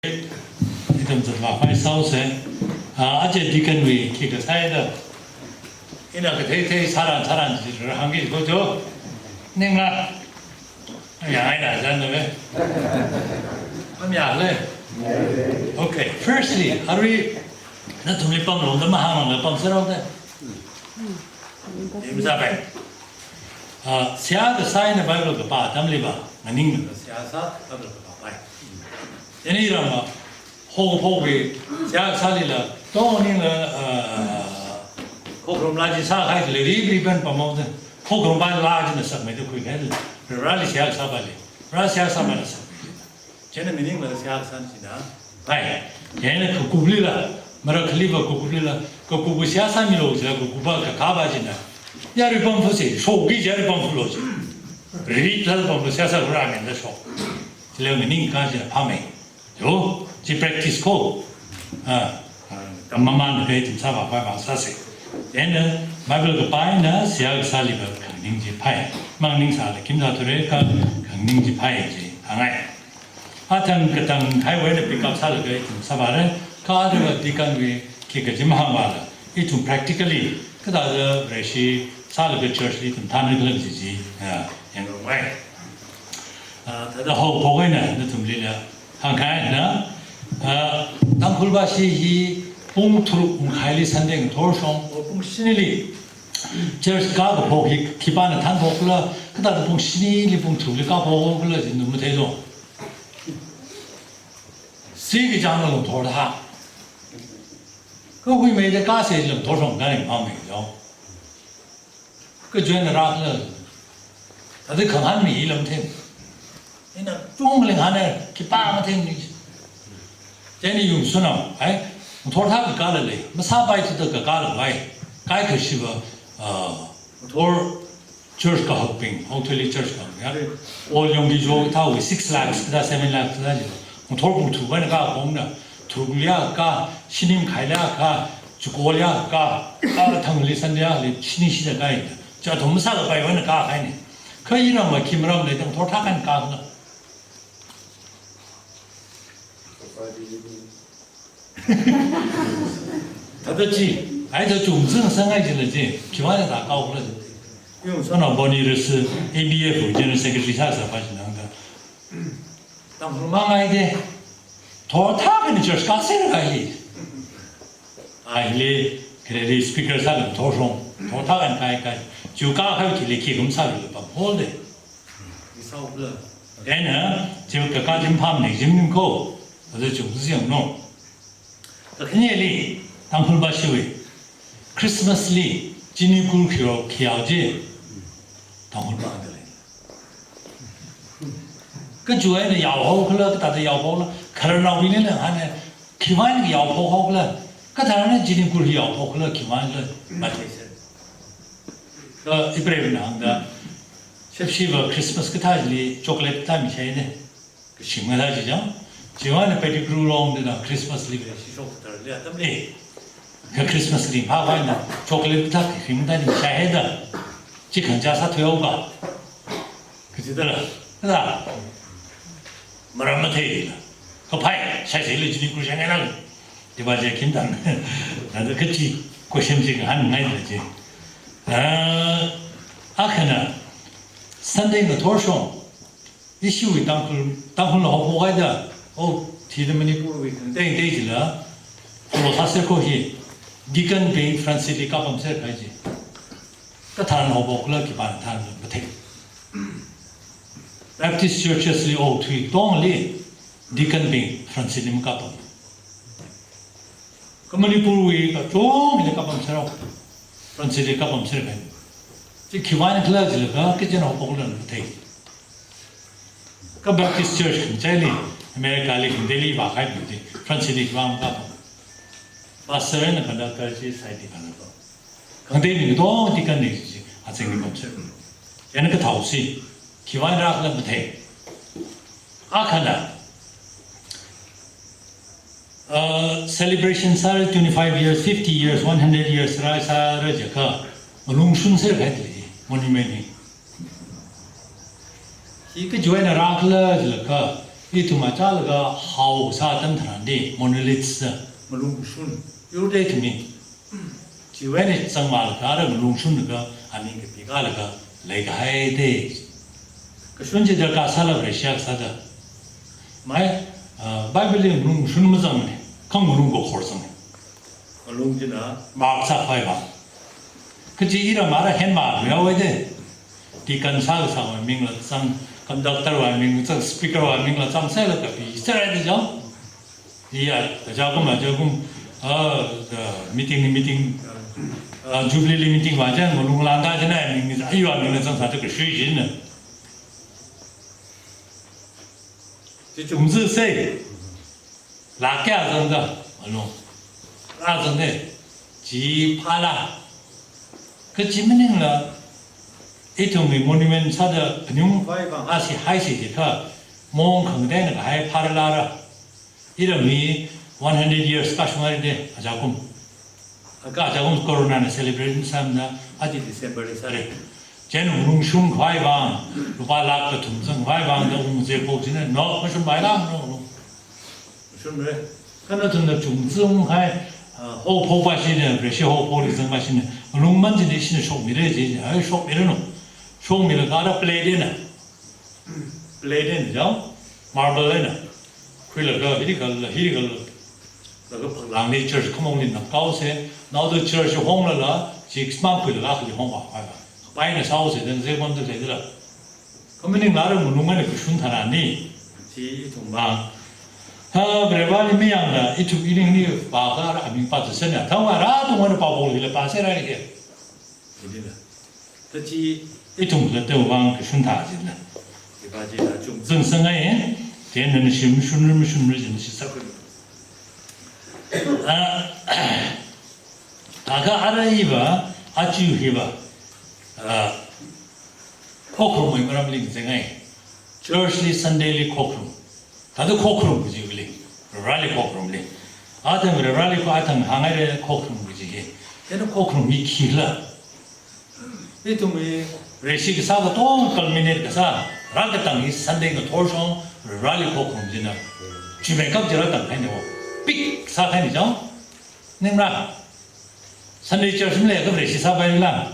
이름 좀 많이 싸우세. 아재 디건 위 기가 사이다. 이나 그 대대 사람 짓을 한 게 이거죠. 내가 양이나 잔네. 그럼야래. Okay. Firstly, 하루이 나 돈이 빵 론드만 하는 거 빵스러운데. 임사배. 시아의 사인의 바이블 그 봐. 담리 봐. 아닌 거 시아사 바이블 그 봐. 얘네 이런 호흡이 제가 살리라 또는 호흡 라지 사가지 리비변 범어든 호흡 많이 라지는 섬에도 그게 라리 제가 사발이 라시 사발이 쟤는 미닝을 제가 산지나 바이 얘는 그 구불이라 말아 클리버 그 구불이라 그 구부 시아삼이로 제가 그 구바가 가바지나 야를 범프세 소기 야를 범프로지 리비탈 범프 시아사로 하면 돼 소. 제가 미닝까지 밤에 요 지 practice 코 만만 그 좀 사봐 봐 사세 얘는 바이블 그 바이나 시약 살리가 강닝지 파이 망닝 살리 김사토레가 강닝지 파이지 강아이 하여튼 그땅 하이웨이를 픽업 살리 좀 사봐는 카드가 디간위 기가 마마라 이좀 practically 그다가 레시 살리 처치 좀 다는 그런지지 양로 와이 다다 호 보고는 좀 리려 한가이나当kul바 시히 봉투로 하일리 산댕 도르송 봉신일이 저스가가 보기 기반의 단복을 그다도 봉신일이 봉투를 가보고 그러지 너무 대죠 세계 장으로 돌아 그 후에 매대 가세 좀 도성 가는 방법이죠 그 전에 라는 다들 강한 미 이름 템 얘는 중ling 하네 기빠만 템 쟤네 용수는 돌탑이 깔을래 뭐 사바이트도 그 깔을 와이 가이크시버 돌 church가 학빙 호텔이 church가 야래 올 용기 조 타고 6 lakhs 그다 7 lakhs 다지 돌부 두 번에 가 공나 두글야가 신임 가이라가 주고ल्या가 탕리 산냐 신이 시대 가이 저 동사가 바이 원에 가 가이네 그 이런 뭐 김으로 내던 돌탑한 가는 다들 아이들 중성 생활지는지 기반에 다 가고 그러지. 용서나 보니르스 ABF 이제는 세계주의 사서 빠지는가. 당분간 아이들 도타는 저 가세를 가이. 아이리 그래 스피커 사는 도송 도타간 가이까지 주가 할 길이 기금사를 봐 홀데. 이사오블. 얘는 지금 그까지 밤에 지금고 어제 중수형 노. 그녀리 당불바시위 크리스마스리 진입굴 기야지 당불바들이 그 주에는 야호 그러 다들 야호를 그러나 우리는 하네 기만이 야호 그러 그 다음에 진입굴 야호 그러 기만을 맞아 있어요. 그 이브라임은 한다 십시버 크리스마스 그 타지 초콜릿 타미 샤이네 그 심하다지죠. 지원의 베리그루롱드나 크리스마스 리브에 시ሾ부터를 내었답니 그 크리스마스 리브 하고 있는 초콜릿부터 굉장히 샤헤다 지금 자사 퇴오가 그지더라 그다 뭐라 못해 그 파이 샤이를 주니 구생해라 이바제 김단 나도 그치 고심지가 하는 나이들지 아크나 선대의 도르숑 이슈의 땅굴로 호보가이다 티드머니 보이는 데이지라 프로사스 코히 디건 베인 프란시리 까범세 가지 그 다른 호보클라 기반 다른 못해 Baptist churches 오 투이 동리 디건 베인 프란시리 까범 그머니 부르위가 좀 이제 까범세로 프란시리 까범세 가지 지 기반 클라즈가 그전 호보클라 못해 그 Baptist church 괜찮니 अमेरिका लेकिन दिल्ली वाक़ई मुझे फ्रांसीसी की बात का पासरे ने कंडा करके साइड करना तो कंधे में तो दिक्कत नहीं थी आज के बच्चे यानी कि थाउसी किवान राखला बथे आखना celebration सारे 25 years 50 years 100 years सारे जगह लुंगशुन से बैठे मोन्यूमेंट ही ये कि जो है ना राखला जगह itu macam lega hau satam terandi monolits melungsun yurde itu ni jiwa ni sangmal kara melungsun lega ani ke pika lega lega hai de kesunci lega salah bersyak sada mai Bible ni melungsun macam ni kang melunggo korsang melungjina maksa kai bang kecil ira marah hen mar ya wede di kan sal sama ming la sang conductor wa ming sang speaker wa ming la sang sai la ka pi sai de jang iya ja ko ma ja ko meeting jubilee meeting wa jan mo lung la da jana ming ai wa ming la sang sa de ke shui jin ne这种子谁拉家人的喏拉人的几怕啦 그 지문은 이통의 모니먼트 사다 근용 아시 하이시디가 몽 강대는 아예 파르라라 이름이 100 years 가시마리데 아자금 아까 아자금 코로나는 셀레브레이션 삼나 아디 디셈버에 살에 쟤는 운웅슌 과이방 루발락도 tum성 과이방도 움제 보지는 너 무슨 말이야 너 무슨 말 그나든다 중증 할 호포 바시는 그래시 호포를 좀 바시는 롱만지는 신의 쇼미래지 아이 쇼미래노 쇼미를 가라 플레이데나 플레이데죠 마블레나 그래가 이리가 그 랑리 처치 커몽리 나 가오세 나도 처치 홍라라 직스만 그라 그 홍바 바이나 사오세 된 세번도 되더라 그러면 나를 롱만에 그 순탄하니 지 정말 그래봐니 미양다 이쪽 이링이 바가라 아민 빠졌으냐 당와라 동원을 바보를 빠세라 이게 이리라 그치 이쪽도 대왕 그 순타지나 이바지나 좀 정성에 되는 심순을 좀 시작을 아가 알아이바 아주 해봐 코크롬이 뭐라면 생각해 Churchly Sundayly 코크롬 다들 코크롬 그지 그리 랄리 코크롬리 아담 랄리 코 아담 항아레 코크롬 그지 얘는 코크롬이 길라 이tum이 레시기 사가 또 걸미네 그사 랄게 땅이 산데가 돌성 랄리 코크롬지나 주변 갑질었다 해내고 삑 사탄이죠 님라 산데 처스밀에 그 레시 사바일라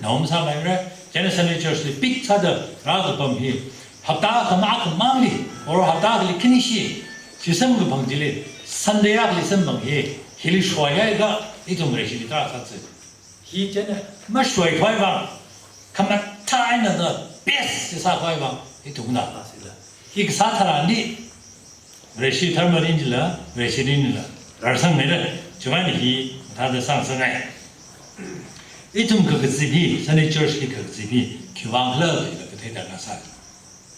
너무 사바일라 쟤는 산데 처스리 삑 사다 라고 범히 합다가 막 망리 or 합다가 키니시 지선 그 방질이 산대야 리선 방이 힐이 쇼야가 이좀 레시리 따라서 히 쟤는 막 쇼이 과이방 가만 타이는 더 베스트 사과이방 이 누구나 봤을라 이 사타라니 레시 털머린질라 레시린일라 라상메를 주만이 히 다들 상승해 이좀 그 지비 산대 처스리 그 지비 기왕을 이렇게 대단한 사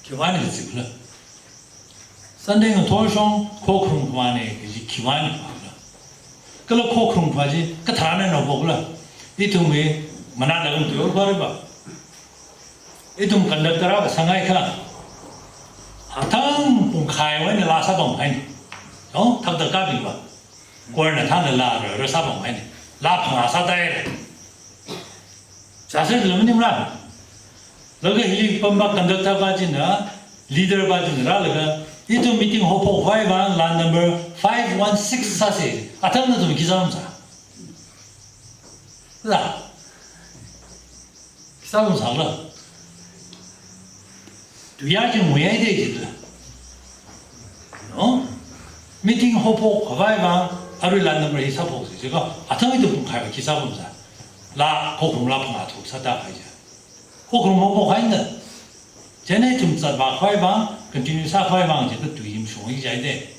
기완이 지불러 산대는 돌성 코크롱 관에 그 기완이 봐라 그걸 코크롱 봐지 그 다음에 너 보고라 이tum이 만나는 거 그걸 봐 이tum 컨덕터가 상하이카 하탕 봉카이원이 라사봉 아니 탁더 가비 봐 고르나 타는 라를 사봉 아니 라파 사다에 자세를 너무 님라 너가 힐링 범박 컨덕터 바지나 리더 바지나 라가 이도 미팅 호포 화이반 란 넘버 516 사세 아탄도 좀 기사음사 그다 기사음사라 뒤야지 뭐야 되지 미팅 호포 화이반 아루 란 넘버 히사포 제가 아탄도 좀 가요 기사음사 라 고금 라파 두 사다 가자 고금 호포 화인데 쟤네 좀 싸봐 화이방 continue 사 화이방 이제 그 뒤임 쇼이 자이데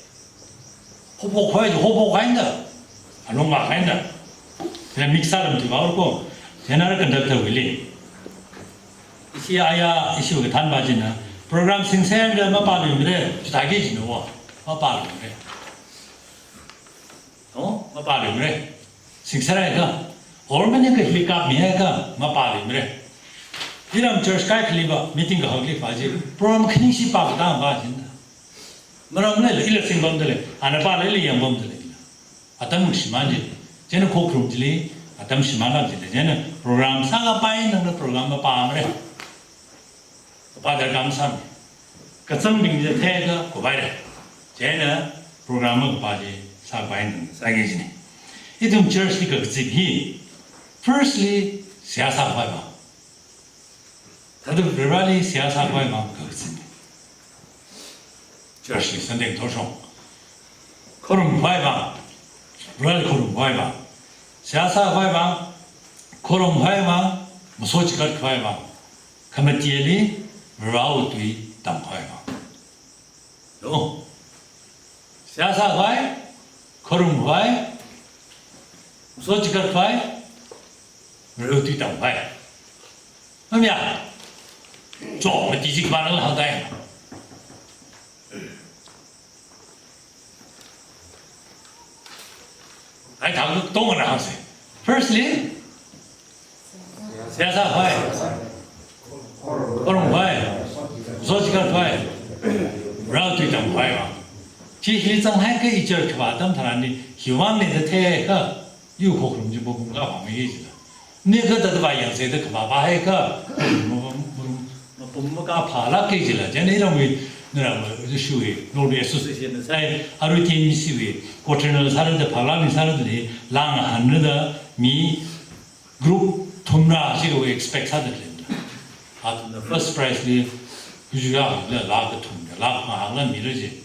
호보 화인다 알롱가 화인다 그냥 믹사름 들어가고 제나를 컨덕터 willi 이시 아야 이시 그 단바지나 프로그램 생산을 뭐 빠르면 그래 다게 지노 뭐 빠르면 그래 뭐 빠르면 그래 생산해가 얼마나 그 힐값 미해가 뭐 빠르면 그래 이런 church 가이클리바 미팅 거 하기 빠지 프로그램 큰시 빠다 빠진다 뭐라면 일렉신 범들에 안 빠를 이양 범들에 아담 심한지 쟤는 코크롬들이 아담 심한다지 쟤는 프로그램 상가 빠이는 거 프로그램 빠음래 빠들 감사합니다 个证明的太个国外的，这呢 program 个把这啥关系啥个呢？一种就是个这批 ，firstly 啥啥坏吧，他的 really 啥啥坏嘛个这呢，就是现在多少，可能坏吧，不然可能坏吧，啥啥坏吧，可能坏吧，没说几个坏吧，他们店里绕对当坏吧。 đúng xa xa phải không phải số chỉ cần phải rồi tùy tổng phải không nhỉ chỗ mà chỉ bạn nó hàng tay ai thằng nó tốt hơn nào gì firstly xa xa phải không phải số chỉ cần phải rồi tùy tổng phải mà chỉ khi trong hai cái ý chơi các bạn tâm thần này hiểu anh này thế cái yêu cầu không chỉ một cái phạm vi gì đó nếu cái đó làอย่างเสร็จcác bạn hai cái một cái phá lắc cái gì là cho nên là mình là cái suy nội địa xuất hiện là sai 하루 팀이 수위 고트는 사람들 발라는 사람들이 랑 하는 데 미 그룹 통나 지고 expect 하더래 아 the first prize 이 유주야 라가 통냐 라가 하는 미르지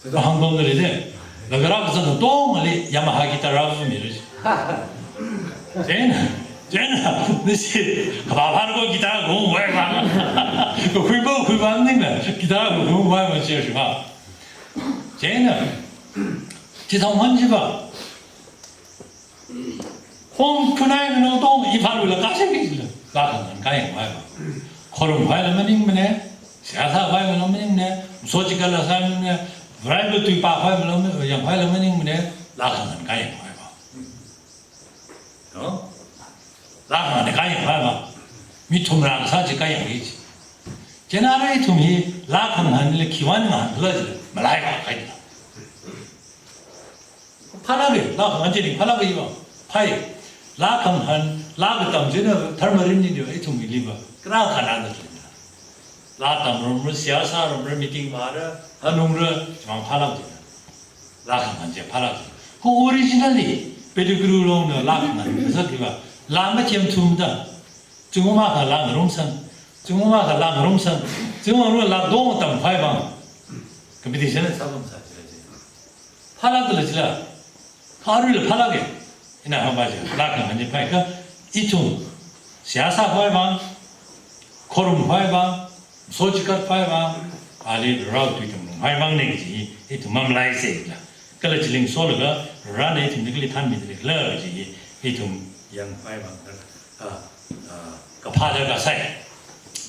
그 한국들이 나가라서 또 말이 야마하 기타라고 미르지 쟤는 너시 가봐하는 거 기타 공부해 봐 그 훌보 안 되면 기타 공부하면 지어지 마 쟤는 지성 헌지가 홍크나이는 노동 이파루를 까생기지라 나가는 가행 와봐 코름 화이면 임네 시아사 화이면 임네 소지깔라 사면네 브라이브 투이파 화이면 양 화이면 임네 나가는 가행 와봐 어? 나가는 가행 와봐 미통랑 사지 가행이지 제나라의 tum이 라카는 하늘에 기완이 안 들어지래 말라이가 가이다 파라게 라카 완전히 파라게 이거 파이 라카는 한 라카 땅전에 닮아있는데요 이 tum이 리바 그라카 나는데 라카는 시아사로 미팅 말아 한웅을 좀 파라게 라카 완전 파라게 그 오리지널리 베드그루로는 라카는 그래서 그가 라마 젬툼다 중국마가 라그롱선 중국마가 라그롱선 중국으로 라동 땅 파이방 컴피티션은 사범 사지라지 팔아들을 지라 하루를 팔아게 이나 한 바지 라카 한지 파이가 이tum 시아사 파이방 코름 파이방 소지kat 파이방 알리 라우 뒤tum 파이방 내지 이tum 맘라이세라 그래지링 솔가 라네 팀들이 탄미들이 러지 이tum 양 파이방 그 파다가 사이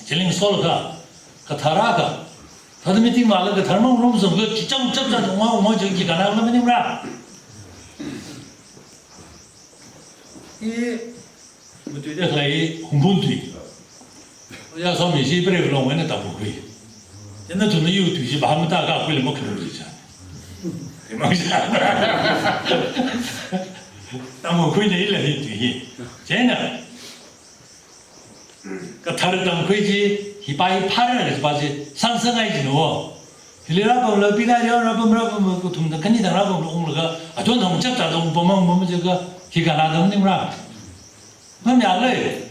질링 솔가 그 타라가 더미티 말을 그 닮은 놈서 그 ጭጨጨጨ 뭐 저기 가나 그러면이라 이 뭐들이 거의 홍분들이 야 섬이지 그래 그러면 다 보고 옛날 돈은 이거 뒤지 마음 다가 그걸 뭐 그런 거잖아 대망이야 나뭐 그게 일을 뒤 쟤는 그 다른 당 거지 히바이 파를 봐지 상승하지 너 일이라고 비나려라고 뭐 동네 근이다라고 오늘가 아주 너무 잡자도 보면 뭐 저거 기가 나던데 뭐라 그럼 알래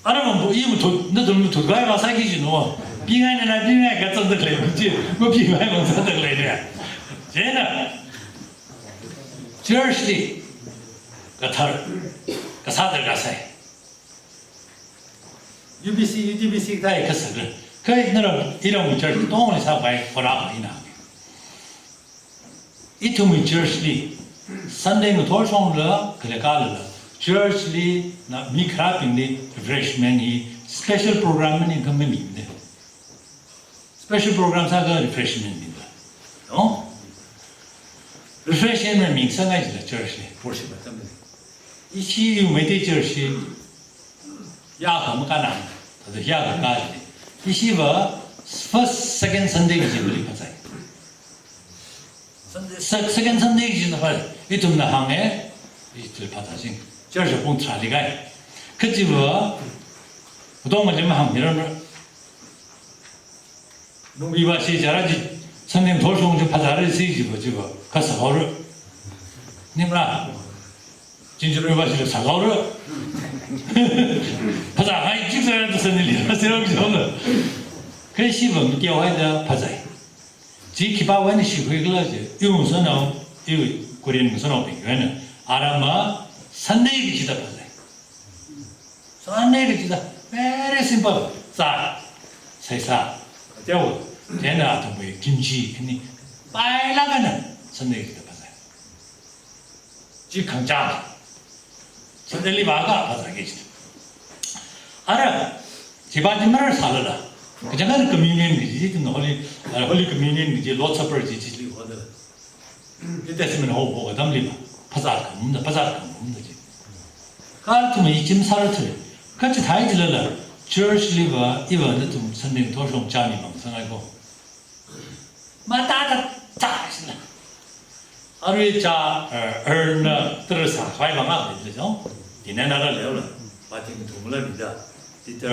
알아면 뭐 이거 너도 돌아가 봐 사기지 너 비가이나 비가 같은 데 그래지 뭐 비가이 못 사다 그래 쟤는 저스티 그 사들 가서 UBC 다 이렇게 그 너는 이런 문제를 동원해 사봐야 보라고 이 tum이 저스리 선대는 돌송을 그래 가르라 저스리 나 미크라핑이 refreshment이 스페셜 프로그램은 금메미인데 스페셜 프로그램 사가 refreshment입니다 어? refreshment 명상하지라 저스리 보시 봤다면 이 시유 메디 저스리 야가 뭐가 나 그래서 야가 가지 이 시바 first second Sunday 이제 우리 가자 second Sunday 이제 봐 이tum 나 항에 이들 받아진 저서 공차리가 그 집어 보통은 좀 한 이런 농비바 시자라지 선생 도송 좀 파자를 쓰이지고 지고 가서 하루 님라 진주로 바시를 사가오르 파자 하이 찍서야도 선일이 하세요 저는 그래 시범 깨워야 파자이 지 기바원이 시회글라지 용선어 이 고린 선어 비교는 아라마 산내기 지다 파자이 산내기 지다 very simple 자 세사 되고 제나 동의 김치 아니 빨라가는 산내기 지다 파자이 지 강자 선들리 바가 파자겠지 알아 지바지마를 살아라 그전에는 community 그 홀리 community lots of persons 이거든 이때쯤은 호보가 담리마 파자가 없는다 파자가 없는지 가르치면 이쯤 살았을 같이 다 해질러라 church live 이번에 좀 선생 도성 자미 망상하고 마다다 자신나 하루에 자 얼나 들어서 화이방아 되죠 디네나를 내려 바팅 동물입니다 이때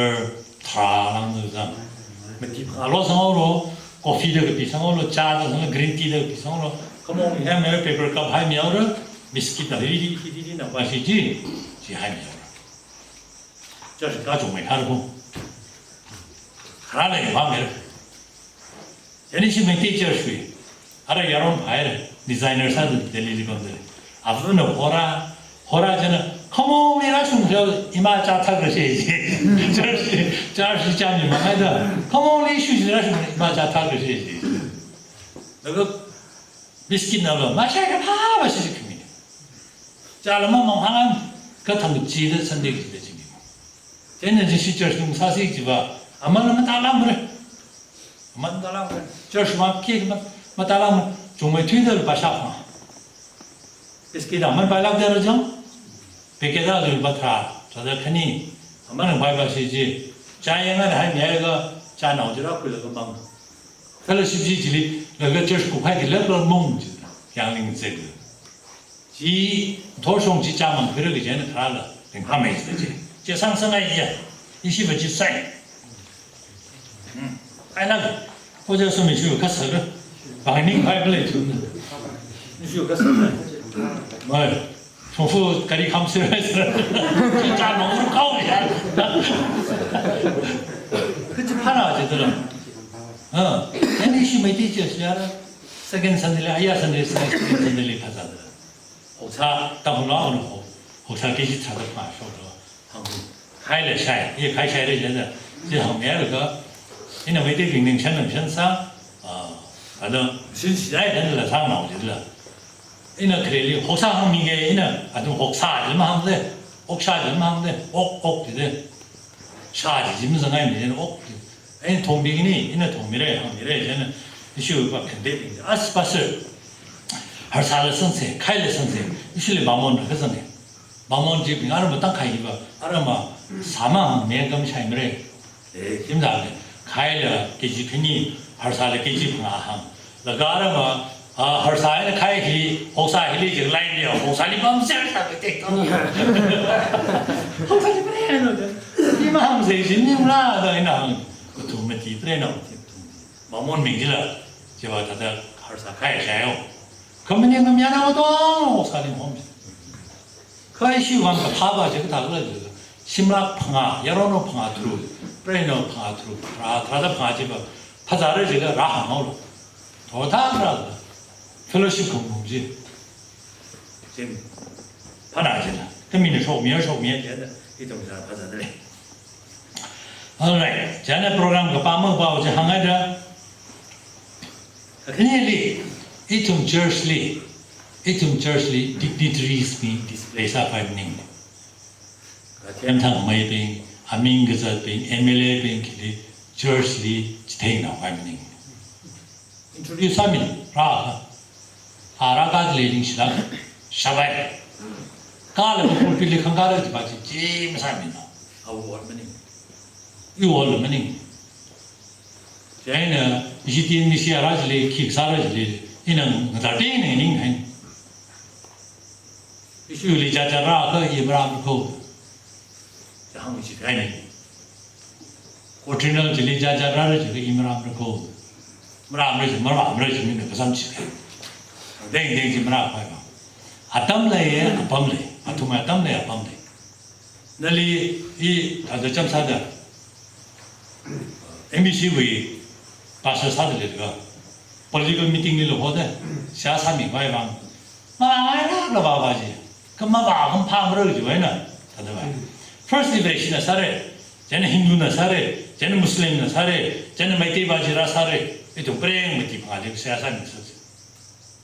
다랑도상 뭐 알로상으로 커피도 비상으로 차도 그린티도 비상으로 그뭐 해면 페이퍼 컵 하이미어로 비스킷도 리리리리리 나와시지 지 하이미어로 저기 가족이 하고 하나의 마음에 제니시면 티처스위 알아 여러분 봐야 디자이너 사도 델리리 건데 앞으로는 호라저는 커먼이라 숨겨 이마 자타 그러시지 저시 자니 말이다 커먼이 쉬지라 숨 이마 자타 그러시지 너가 비스킷 나로 마셔야 봐 마시지 그미 자라만 망한 같은 지도 선택이 되지 쟤는 저 시절 좀 사세기 봐 아마는 달라면 아마는 달라면 저시만 키만 달라면 정말 뒤를 봐샤파 비스킷 아마 발락되어져 백개다를 받아 저들 편이 아마는 바이바시지 자연을 한 얘가 자 나오지라 그러고 막 펠로십지 질이 내가 저스 고파기 레벨 몽지 양링세그 지 도송지 자만 그러기 전에 가라 하면 있지 제 상승아 이제 20살 아이나或者说没去个啥个把你快不来就你去个啥뭐重复给你看出来是자 너무高呀그치 파나 어쨌든 근데 시험에 뒤져서 세컨 선들이 아야 선들이 선들이 파자들 혹사 당분간 혹사 계시 찾아 봐서도 한국开了晒也开晒的现在这后面那个因为对零零前能先上反正新时代人了上脑筋了이나 그래리 혹사 미게 이나 아주 혹사 좀 하면 돼. 혹사 좀 하면 돼. 옥 되대. 샤지 지면서 나면 이제는 옥. 이 동비기니 이나 동미래 항미래 이제는 이슈가 근데 아스파스 할사를 선생 카일레 선생 이실리 마몬 그서네. 마몬 집 아는 뭐딱 가이가 아르마 사망 매금 차이미래. 힘다네. 카일레 계지편이 할사를 계지프나 나가르마 हरसाय खाए ही होसा हिली जगलाई ने होसाली बम से आता के तो होसाली पर है नो ये मा हम से जिन्नी मुला दा इना को तो में ती त्रे नो मामोन मिंगिला जेवा 다들 हरसा खाए जायो कमने में याना तो होसाली हम खाए 시wan 거 파바 저거 다 그래 심락 팡아 여러노 팡아 들어 브레노 팡아 들어 다다 팡아 집어 파자를 제가 라하노로 도다라고 펠로십 공공지 지금 파나지나 그민의 소면 되는 이 동사 파자들이 alright 자네 프로그램 그 밤을 봐오지 항아자 그네리 이tum jersey dignitaries being displaced of happening 템탕 마이빙 아밍그자 빙 MLA 빙 길이 jersey 지탱나 happening introduce 하면 라 아라가 레딩 시라 샤바이 가르 풀필리 칸가르 바지 찜 사미나 아우 월머니 이 월머니 제가 이시딘 시아라지리 킥사라지리 이는 나데네 닝한 이슈리 자자라 그 이브라고 한국이 가니 오리지널 질리 자자라를 지금 이브라고 말아버리면 그 사람 지게. 댕댕지 말아봐요. 아담래에 아밤래. 아토마 아담래 아밤래. 날리 이 다들 점사다. MBC 바서 사들이가 political meeting을 보대. 시아사미 과이방. 마라 봐봐지. 그만 봐금 파물을 주어나. 다들 봐. First liberation 사례. 쟤는 힌두나 사례. 쟤는 무슬림나 사례. 쟤는 마이티 바지라 사례. itu perang mesti pengalir siasat ni sahaja.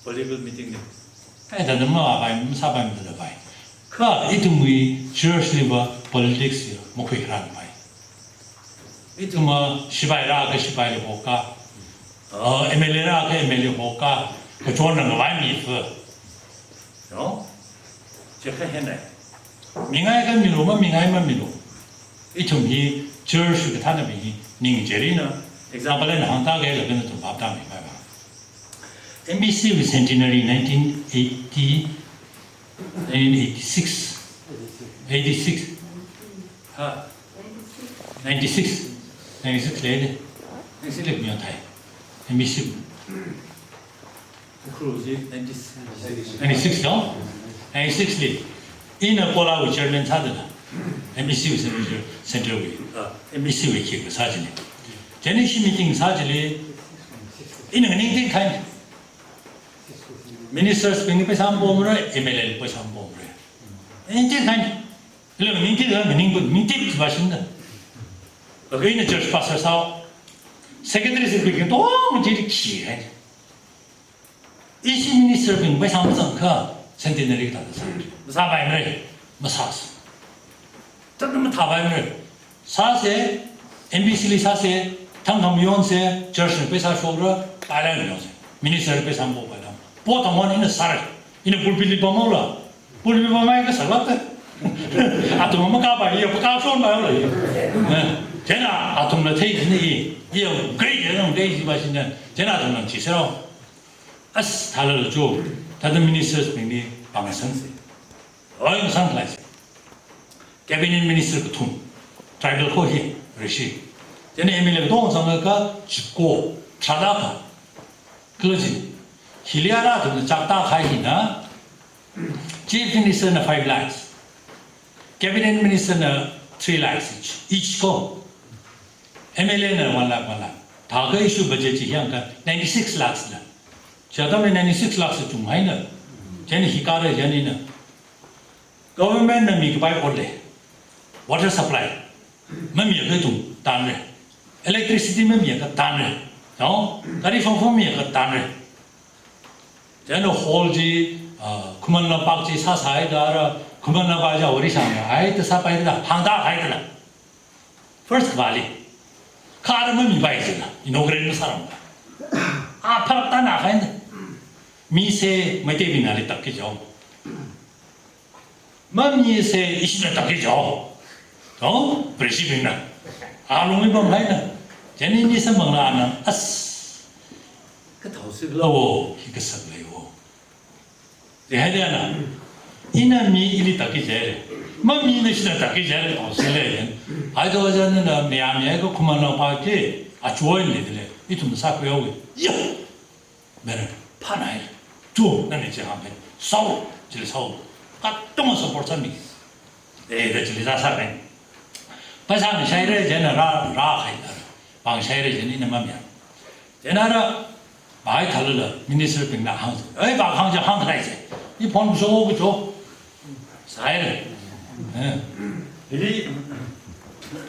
Political meeting ni. Dalam apa yang sahaja yang terdapat. Kah itu mui church level politics ya, mukhi keran mai. Itu mah sipai ra ke sipai le boka, MLA ra ke MLA boka, kecuali nak main ni tu. No, cakap hendak. Mingai kan milu, mingai mah milu. Itu mui church ke tanah mui ning jeri na. Example in Hong Kong, MBC was centenary 1986. 96 lady. This is like Thai. MBC. 96, no? 96 lady. In a Pola with German Sadana. MBC was centenary. MBC was here, Sajani. Generation meeting 사실이 이는 닝팅 칸 ministers 빙이 삼보므로 MLL 삼보므로 닝팅 칸 그러면 닝팅은 닝팅 맛있다 거기는 저스 파서서 세크레터리 빙이 너무 제일 기해 이시 minister 빙이 삼성카 센티너리 다서 사바이를 마사스 저는 타바이를 사세 MBC 사세 당감위원세 저스는 회사 쇼로 빨아내려 미니스터 회사 한 번 봐라 보통은 이는 살 이는 불빌리 범어라 불빌리 범어가 살았다 아톰 뭐 가봐 이거 가서 말라 제가 아톰을 태기니 이거 그래요 그래지 마시는 제가 아톰은 지세로 아스 달을 줘 다른 미니스터 빙이 방선세 어이 상클라스 캐비닛 미니스터 tum 트라이벌 코히 그렇지 저는 에밀리 동성가 짓고 차다가 그러지 힐리아라 좀 작다 하이나 chief minister는 5 lakhs cabinet minister는 3 lakhs each go MLA는 1 lakh 1 lakh 다 그 이슈 버젯이 향가 96 lakhs나 저다음에 96 lakhs 좀 많이나 저는 히카르 전에는 government는 미국바이 올래 water supply 매미가 좀 단래 electricity में भी एक तान है, तो करी फंक्शन में एक तान है। जैसे हॉल जी, कुमन्ना पाक जी सासाई दारा, कुमन्ना बाजा ओरिसा में आये तो सब आये तो हांगा आये तो first वाली, कार में भी बाई चला, इनोग्रेट में सारा होगा। आप फर्क ताना है ना, मी से मते भी नाले तक के जाओ, मम्मी से इसमें तक के जाओ, तो प्रेसिडेंट ना आलूमी बम है ना जैसे ये सब मंगलाना अस कथाउसी लो ही कसक ले वो देखा जाए ना इन्हें मी इली ताकि जाए मम्मी ने इसे ताकि जाए कौशल है आज तो वजह ना मियाँ को कुमार पाके अचुआई ले दिले इतने साक वे होगे या मेरे पाना है जो नन्हे जहाँ पे सौ जिले सौ का तुम सपोर्ट समी जिले जासा है पासा में शायद जेना रा है 방 शायद जेनी नमम्या जेना रा भाई थालला मिनिस्टर पिंगना हां ए बा हां जा हां खाई से ये फोन सो को जो शायद इली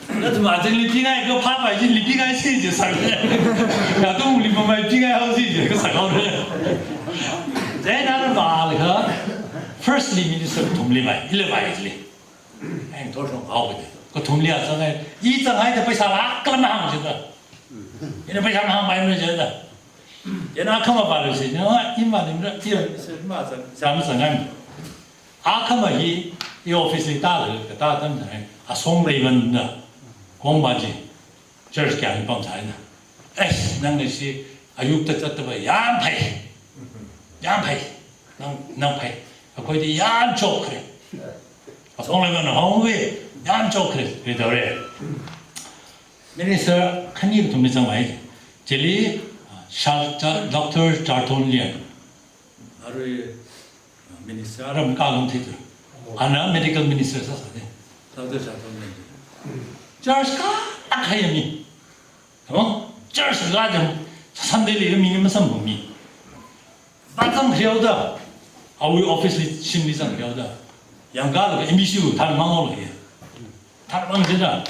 那怎么这里边个一个怕吧，里边个事就上了，呀，都里边嘛边个好事就个上了。在那儿吧，那个 firstly minister 同里外，一里外一里，哎，多少好个的，个同里啊，真的，一整还得被啥啦，干嘛行的？人家被啥嘛买没人的，人家看嘛把这些，你看，你嘛你们这是嘛子，咱们省安，啊看嘛一 office 里打了个打怎么的？ 啊，送了一份的，光把这，这是给人帮菜的，哎，那个是啊，有的这个羊排，能排，啊，可以羊肉可以，啊，送了一份红味羊肉可以，对不对？那是看你个同没挣外的，这里啊， Dr. Chartonian, Minister, Aram Kalum Theatre, Anna Medical Minister, Dr. Chartonian. Church Kakayami. Come on, church Ladam, Sunday minimum some me. Batam Hilda, our office Shimizan Hilda. Young girl, Emishu, Tarmang here. Tarmang Jida.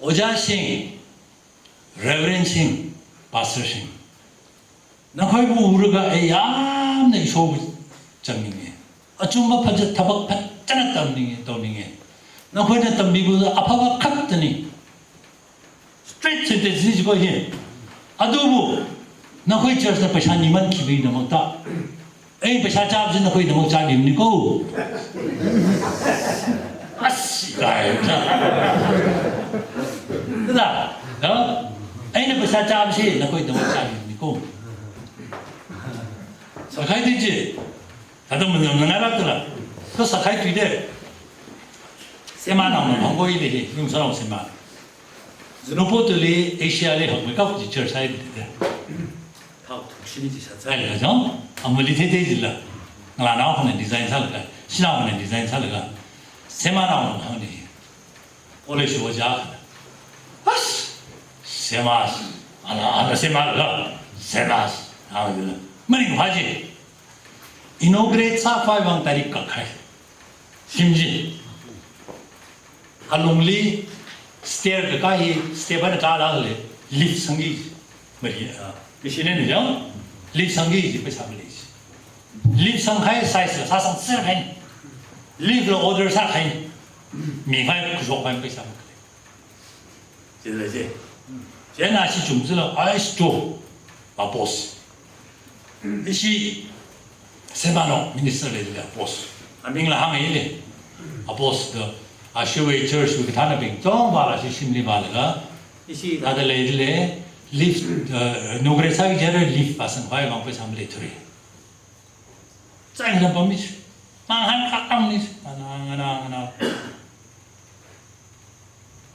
Oja Singh, Reverend Singh, Pastor Singh. Nakaibu Uruga a yam they show Jaming. A chumba Paja Tabak Patanataming, Toning it. Nakoina Tambibu, Apava Captaining. Straight to the Zigo here. Adubu. Nakoi church the Pashaniman Kibi Namota. A Pashajabs in the Koi Namotani Nico. That, no? Ain't a Pashajabs here, Nakoi Namotani Nico. Sakai did it. I don't know. So Sakai to there. Semana on Hongoi, Yumson Sema. Znopotally, Asia, we got the church side. How to see this at Zalazon? I'm a little daisy. Lana and design Salaga, Sinawan and design Salaga. Semana on Honey. Polish was out. Hush! Semas, Anna Semala, Semas, how do you? Many Haji. Inaugurate Safa on Tarika. Simji. Alumli stair the guy, step at the car, live Sangi. Maria, Machine, live Sangi, Pesabilis. Live some high size, Sasan Serpent. Live the order Sahin. Me, I could walk my Pesam. Jenna, she jumps, I stole a boss. She Semano, Minister, a boss. I mean, Lahame, a boss. I show a church with Tanabing, Tom Balashi Shimli Balaga. You see, the other lady lift no great side, leaf pass and 5 on some later. Sang the bomish.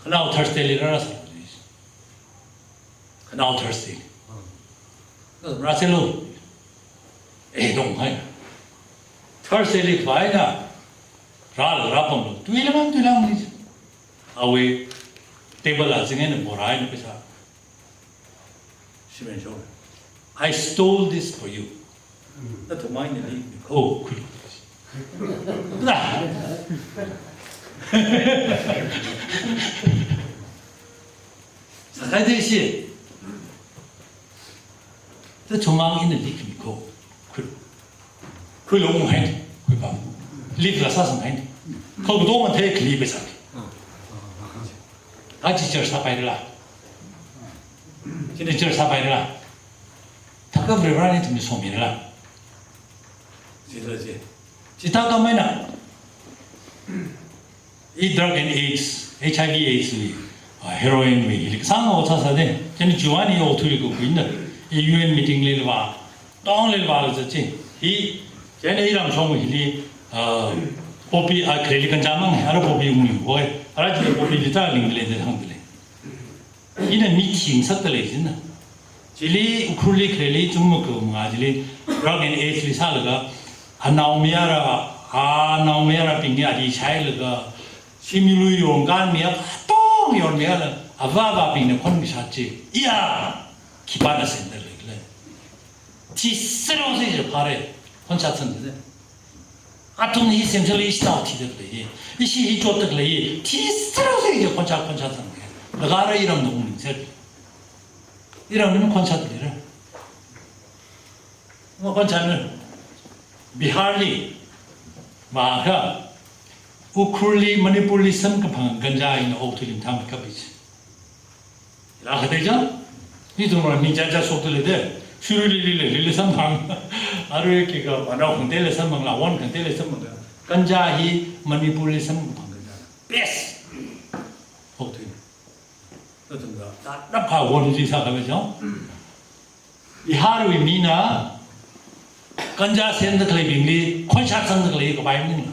Now Thursday, now Thursday. Raselo. Eh, don't hide. Thursday, fine. Rather, Rapam, 12 kilometers away, table as in a Morai Pisa. She went over. I stole this for you. That's a mind in oh, quick. Sakadesi. The Tomang in the leaking go. Quilong hand, quick. Leave the Sassan hand. Call the dome and take leave it. I just Sapaila. In the church Sapaila. Takabri ran into Miss Homila. Chitaka Mena. Eat drug and AIDS, HIV AIDS, heroin, some of Tasade, and Giovanni or Tulico Queen, a UN meeting Lilva. Don't Lilva is a thing. He, Jenny Ram Poppy, I credit and Jaman, Arapopi, boy, I like the Poppy detailing the Hungary. In a meeting, Saturday, Chili, Ukuli, Kreli, Tumuku, Majili, Drug and AIDS Salaga, and now Miara Pinga, child, Simulu, your Gamia, Tong, your Miara, Avava being a Convisachi, Ya, Kipana Center. Tis seriously a parade, Conchatan. Atom he essentially started the he dropped the clay. Tis seriously a Conchatan. The Gara Iram the woman said, Iram Conchatan. No Conchatan. Biharli, Maha, Ukruli, Manipuli, Sankapang, Ganja in the Otulim Tam Cabbage. Lakadeja? You don't want me just so to there. Surely, sometime. Arika, and often tell us among one can tell us some Ganjahi, Manipuri, some yes. Otulim. That's how one is Sakavision. Iharu Mina. Ganja send the claimingly, contract on the clay of Biden.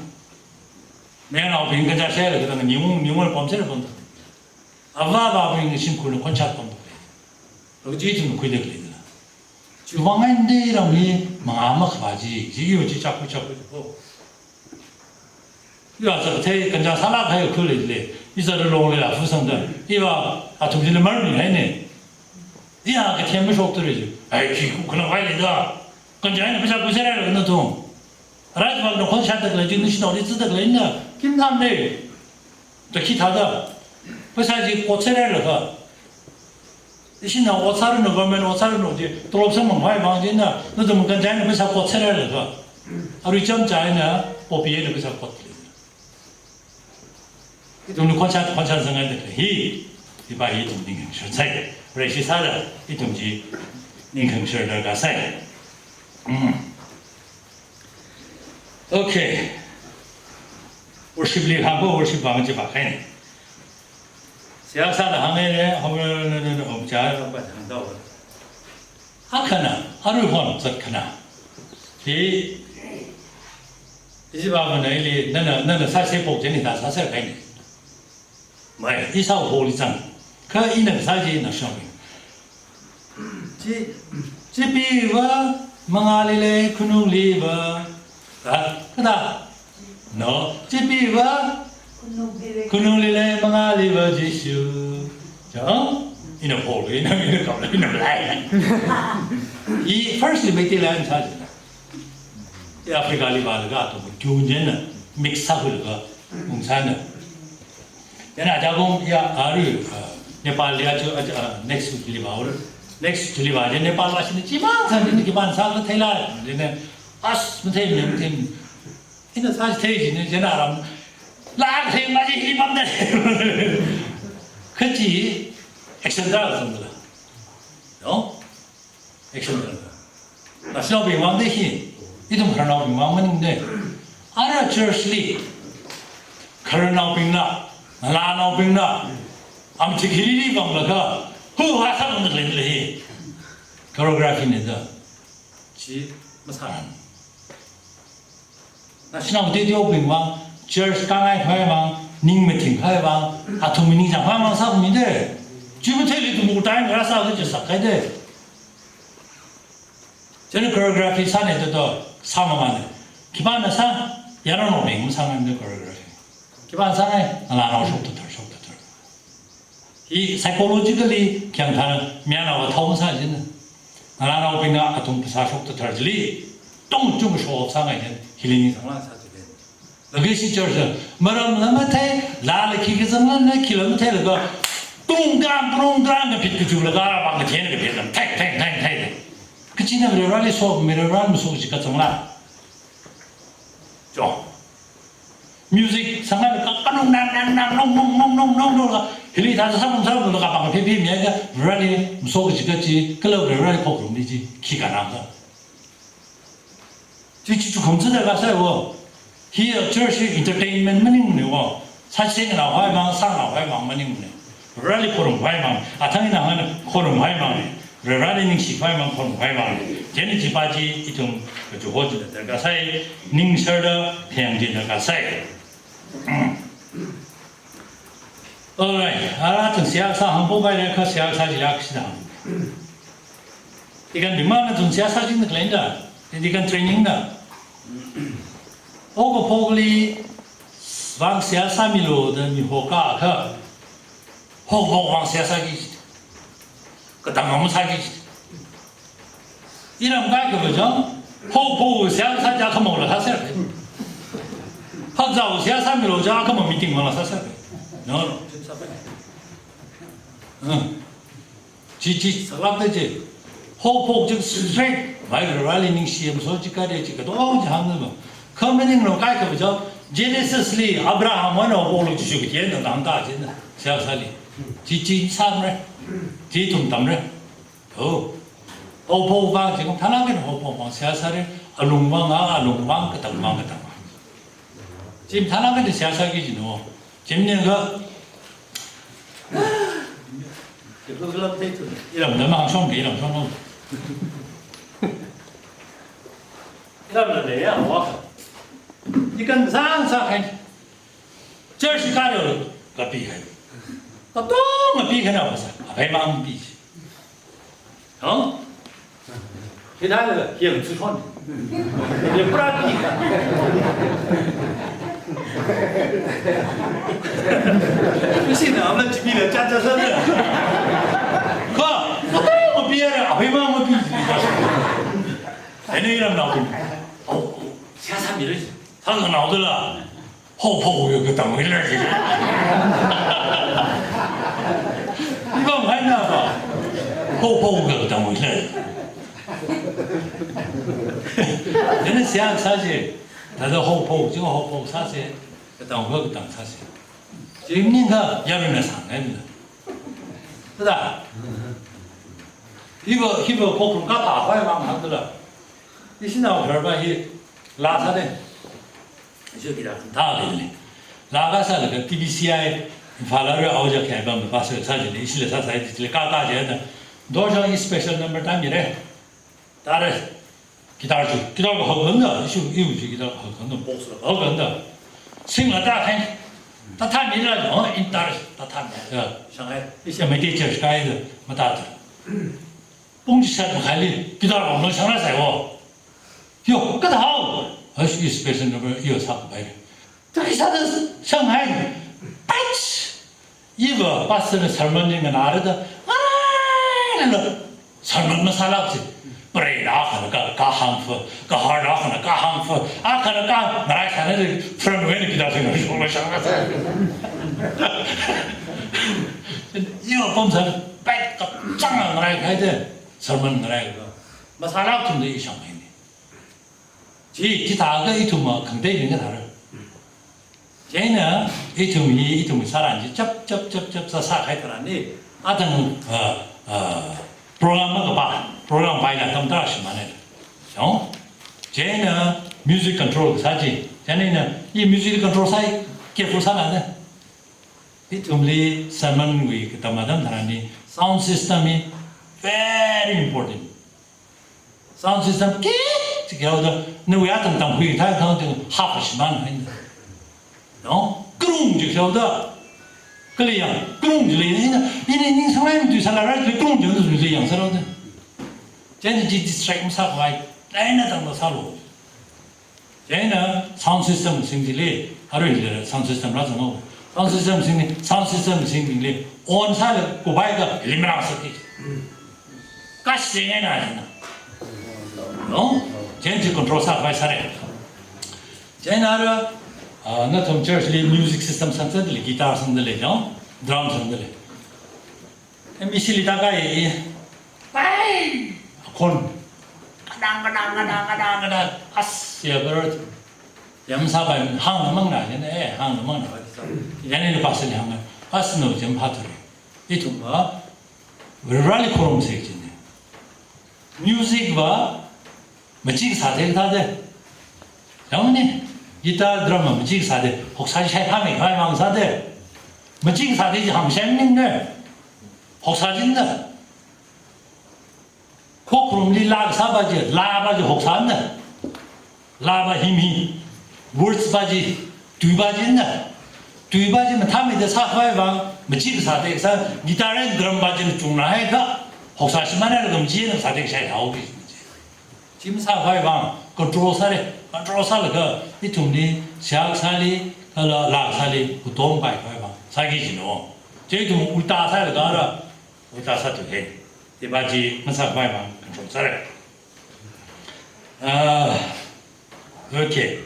Men of being Ganja said that a new one from Telephone. A lot of being a simple contract on the clay. Look, you quit the clay. 往安的让你妈妈发起，只有去加苦不。要这个太跟着他那还有可能的，你这都弄来了，富生的，对吧？啊，同学的门儿还呢，哎呀，个天没说对了就，哎，屁股可能歪了的，跟着你不下不下来了那种，来吧，那混下得了就你知道你知道了呢，跟他们的，这其他的，不下去过起来了哈。现在我查的那个我查的那些，都是门外房间的，那怎么跟家里不下过起来了哈？啊，你讲家呢，我别的不下过。이동네 관찰 생활들 히 이봐 이 동네 경찰 차이 우리 시사라 이 동지 니 경찰들 가사이 오케이 50리 하고 50방지 바카니 시작사는 항해에 하면은 엄자로 받는다고 하카나 하루 번 적하나 이 집하고 내일이 너는 사실 복전이 다 사실 가니 왜 이사 호리장 그 이는 사진은 쇼핑 지비와 망알리레 쿠누리바 아 그다 너 지비와 쿠누리레 망알리바 지슈 저 이는 호리 이는搞了 이는来이 first 메티 라인 사진 이 아프리카 리바가 또 교년은 믹스하고가 공산은 얘는 자공 야 아리 네팔 리아 저 next 리바올 next 리바 제 네팔 와시는 지방 사진 기반 사가 태라 얘네 아스 무테임 이는 사실 태지는 제가 알아 락 태마지 리밤데 그치 액션 들어가서 어 액션 들어가 나 시험 비망데 히 이동 그러나 비망은데 알아 저슬리 그러나 비나 나나 비나 아무튼 길이 방라가 후 하사는 들리네 코리오그래피는 지 마사란 나 신앙 대대오 비망 church 강아이 화이망 닝메팅 화이망 아토미닝장 화이망 사고인데 지금 텔리도 못 다니는 거라 사고 저 사가야 돼 저는 코리오그래피 산에도 사망하네 기반은 산 야라노 맹 상한데 코리오그래피 기반 산에 나나오 속도 이 사이콜로지컬리 그냥 다는 미안하고 타운 사진은 나나오 맹나 아톰 부사 속도 들지 똥좀 쇼 상하게 힐링이 상한 사진 그것이 저서 뭐라면 나한테 나를 기계서는 내 킬로미터가 뚱그랑 빛그 줄가 막 되는 게 되는 탱탱탱탱 그 지는 레랄이 소 메랄 소지가 정말 저 뮤직 상하를 깎아놓는 난난난농농농농농농 힐리 다서 사람들도 가방 피피 미야가 레랄이 소지가지 클럽 레랄이 포그룹이지 기가 나가 지지 검사들 가서요 Here, church entertainment maning niwa. 사실 나 화이망 상나 화이망 마닝네. 랄리 코름 화이망. 아탕이나 하는 코름 화이망. 랄리닝 시 화이망 코름 화이망. 제니 지바지 이tum 그 호지다 들가 사이 닝셔더 태양지 들가 사이. Alright. 알아튼 시야사 한 보바이레 그 시야사지 약시다. 이건 리마나 좀 시야사지는 클랜다. 이건 트레이닝다. 오고 포글리 왕 시야사미로的미호가 그 호호 왕 시야사기 그 당나무 사기 이런 거 그거죠 호호 시야사자 그 먹으러 갔어요 학자 시야사미로 자 그 뭐 미팅 먹으러 갔어요 너 지지 살았지 호호 즉 스트레이트 마이크 랄리닝 시험 소지까지 지금 또 하는 거 커뮤니티로 가이가 보죠. 제네시스리 아브라함 원어 보러 주시고 얘는 남다지는 세상살이 지지 사람을 뒤좀 담을 그 호포가 지금 타나게는 호포가 세상살을 알롱왕 그 당왕 지금 타나게는 세상살이지 너 재밌는 거 그걸로 데이트 이런 너만 손게 이런 손 이런 데야 와你跟上开，这是干了个避开，那多么避开了不是？还忙避，哦，其他那个也自创的，也不让比的。不信的，我们这边的家这是的，哥，我毕业了，为嘛我毕业？那个脑子，哦，下山比的，他个脑子了，后头有个等回来去。你帮我看那个，后头有个等回来。 人家想啥些，他说好跑，这个好跑啥些，当个当啥些，今年个也没上来呢，是吧？一个可能搞大坏嘛，忙的了。你现在我这把去拉他的，就给他很大的嘞，拉个啥那个 DBCI 发了个澳洲开办的，把手啥的，一些啥啥的，这搞大件的，多少一 special number 单米嘞，打的。 기다려 허건다 이우지 기다려 허건다 보스라 허건다 생라 다한 다타미라 인타르 다타미 상하이 이제 메디처 스카이드 마다드 봉지샷 할리 기다려 너 상라 사요 요 그다오 아시 스페셜 넘버 이어 사고 봐요 저기서도 상하이 빠치 이거 바스는 설문님은 나르다 아 설문만 살았지 Bereda kan ka hangfu, ka harda kan ka hangfu, a kan ka narai kan de from when kita sing shola shanga. Yo pom san pai ka chang narai kai de sermon narai ka. Masala tum de ishang mai ni. Ji kita ga itu ma kang de ning ga da. Jena itu saran ji chap sa khai ta ni. A dang program ka ba. program 바이나 담다시만해. 어? 쟤는 뮤직 컨트롤 사지. 쟤는 이 뮤직 컨트롤 사이 개포사나네. 이 좀리 설문 위 그다마담 하나니 사운드 시스템이 very important. 사운드 시스템 개 지겨도 누구야 당당 회의 다 강도 하프시만 했는데. 어? 그럼 지겨도 그래요. 그럼 지리는 이네 사람이 두 사람을 그럼 저도 주지 양서로데. 쟤는 디스트랙 사고 와이 라인에 당도 살로 쟤는 사운드 시스템 생기리 하루 일에 사운드 시스템 라서노 사운드 시스템 생기리 온 살을 고바이가 엘리미나스기 가시에 나잖아 어? 쟤는 컨트롤 사고 와이 살에 쟤는 하루 나 통째리 뮤직 시스템 상태들 기타 상태들이죠 드럼 상태들 미실리다가 이 빠이 คนกระดังอัสเสียบรถยามซาไปห้างมั่งหน่ะเนี่ยห้างมั่งหน่ะยันนี่ภาษาเนี่ยห้างอัสโนจิมพัตเลยอีทุ่มว่าเวลาลิโครมเสียจริงเนี่ยมิวสิกว่ามันจิกสาเดท่าเด้ยังเนี่ยกีตาร์ดรัมมันจิกสาเดหกสายใช้ทำไม่ค่อยมั่งสาเดมันจิกสาเดจะทำเช่นนี้เนี่ยหกสายจริงเนี่ย코크롬리 라바지 혹산다 라바 힘이 월스바지 뒤바지인다 뒤바지면 탐이데 사화이방 뭐지 사대사 기타는 드럼 바지는 중나해가 혹사시만에 그럼 지는 사대가 잘 나오게 지금 사화이방 컨트롤살에 그 이tum리 시학살이 그 라살이 보통 바이바이방 사기지노 저희도 울다살을 가라 울다사도 해 대바지 마사바이방 좀 살아. 이렇게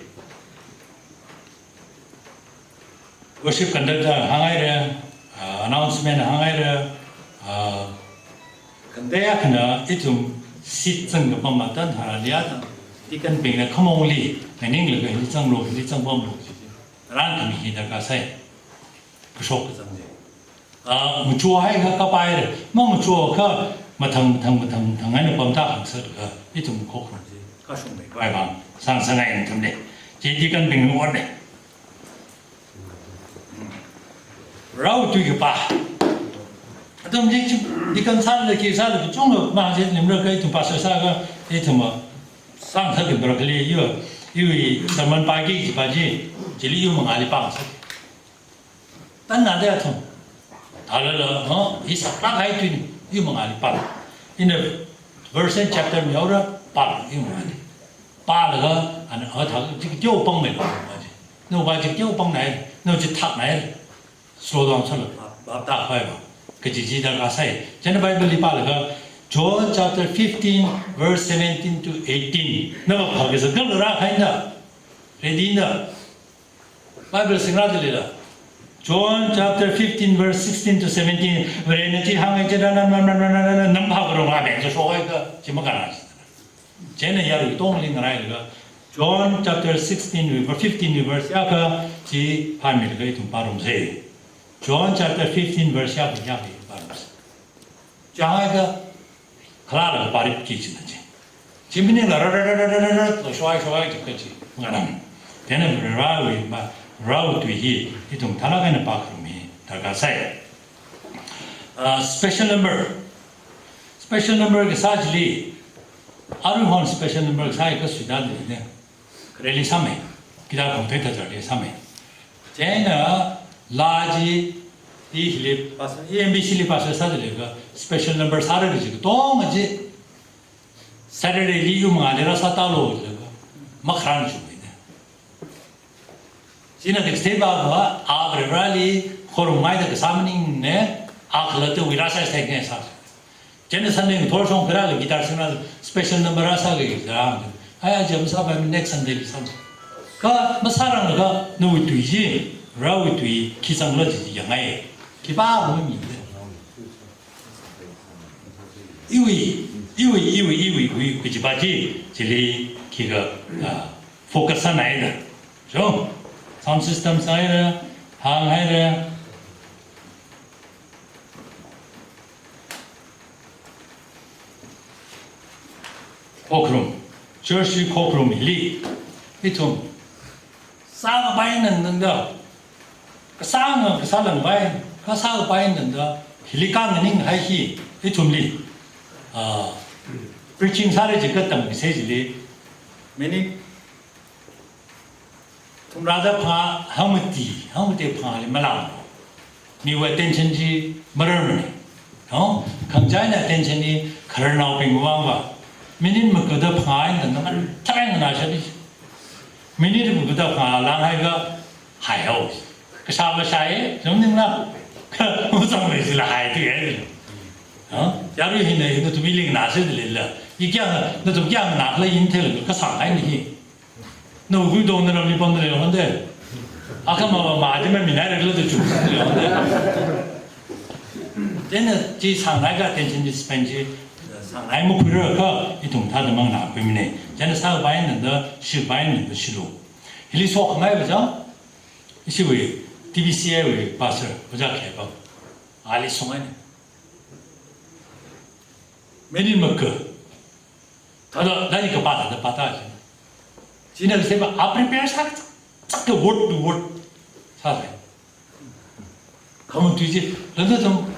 워십 컨덕터 항아이를 어나운스먼트 항아이를 근데야 그나 이좀 시정 그 범마던 하라리아다 이건 빙나 커몽리 내닝을 그 일정로 일정범로 란 금이다 가세 부속 그정데 무주하이 가까바이를 뭐 무주가 mà thằng ấy nó bấm ta hàng sơ được ít thùng khô rồi có sung mấy vài bằng sang ngày thằng này chỉ cần bình luận này rau tùy cái ba thằng chỉ cần sang là kia sang là chung là mang trên niệm được cái thùng ba sơ sa cái thùng mà sang thằng cái bờ cái này yêu sản phẩm ba cái chỉ yêu mà ai ba sơ tan nào đấy thằng thà là ít sắp lắc hay tùy yêu mà ai ba in the verse chapter มีอะไร把用完的，把那个俺那他这个脚崩没了，那把这个脚崩来，那就塌来，说到出了，把打开吧，个自己的个谁，真的 Bible 里把那个 John chapter 15 verse 17 to 18，那么跑的是更拉开的，ready的 ，Bible 是哪里来的？ John chapter 15 verse 16 to 17 왜냐지 항해제라는 넘파그로 가면서 소화가 지목하나 쟤는 야루 동링을 하이가 John chapter 16 verse 15 verse 야가 지 파밀가 이tum 바rum세 John chapter 15 verse 야가 바rum세 자가 클라르 바리 끼치는지 지민이 라라라라라라 또 소화이 듣겠지 뭐가는 되는 라위 막 라우 뒤에 이동 달아가는 바크롬이 달가사이 special number 그 사실이 아르혼 special number 사이 그 수다들이네 그래리 3회 기다 컴퓨터 저리 3회 쟤는 라지 이힐립 봐서 EMBC리 봐서 사들이 그 special number 사를 지고 동아지 사르리 리움 아니라 사달로 막 하는 중 지나 덱스테바가 아브라리 호르마이다 그 사모닝네 아클라트 위라사 스테겐사 제네 선생 돌송 그라를 기타르스나 스페셜 넘버 아사게 그라 아야 점사바면 넥선데리 삼 가 마사랑가 노위투이지 라위투이 기상러지 양아에 기바 몸인데 이위 그지바지 질리 기가 포커스 나이다 좀 sound system 사이를 항해를 코크룸 저시 코크룸 리 이tum 싸가 바이는데 싸는 그 사람 바이 그 싸가 바이는데 힐리강은 하이 이tum리 preaching 사례 지켰던 메시지리 매니 राजा फा हमती फाले मलाम नीव टेंशन जी मरण में हो खंजाय ना टेंशन नी खरनाव पे गुवांगा मिनिट में कदा फाइन नंदन तरेंग ना शबी मिनिट में कदा फा लांग है का हाय हो कसाव शाये जमनिंग ना मुझे में से हाय तो है हो यार ये नहीं तो तुम्हें लिंग ना से ले ले ये क्या ना तो क्या ना ले इंटेल का सांगाई नहीं 너 우리도 오늘 우리 번들이 오는데 아까 뭐 마지막에 미나를 그래도 죽었어요. 얘는 지 상하이가 텐션지 스펜지 상하이 뭐 그러가 이 동타도 막 나고 있네. 얘는 사고 바이는데 실바이는데 실로. 일이 속 많이 보자. 이시위 DBC에 왜 봤어. 보자 개봐. 알리 송아네. 매일 먹고 다다 나니까 받아. 지난 세바 아프리카 싹그 word 사회 가면 뒤지 너도 좀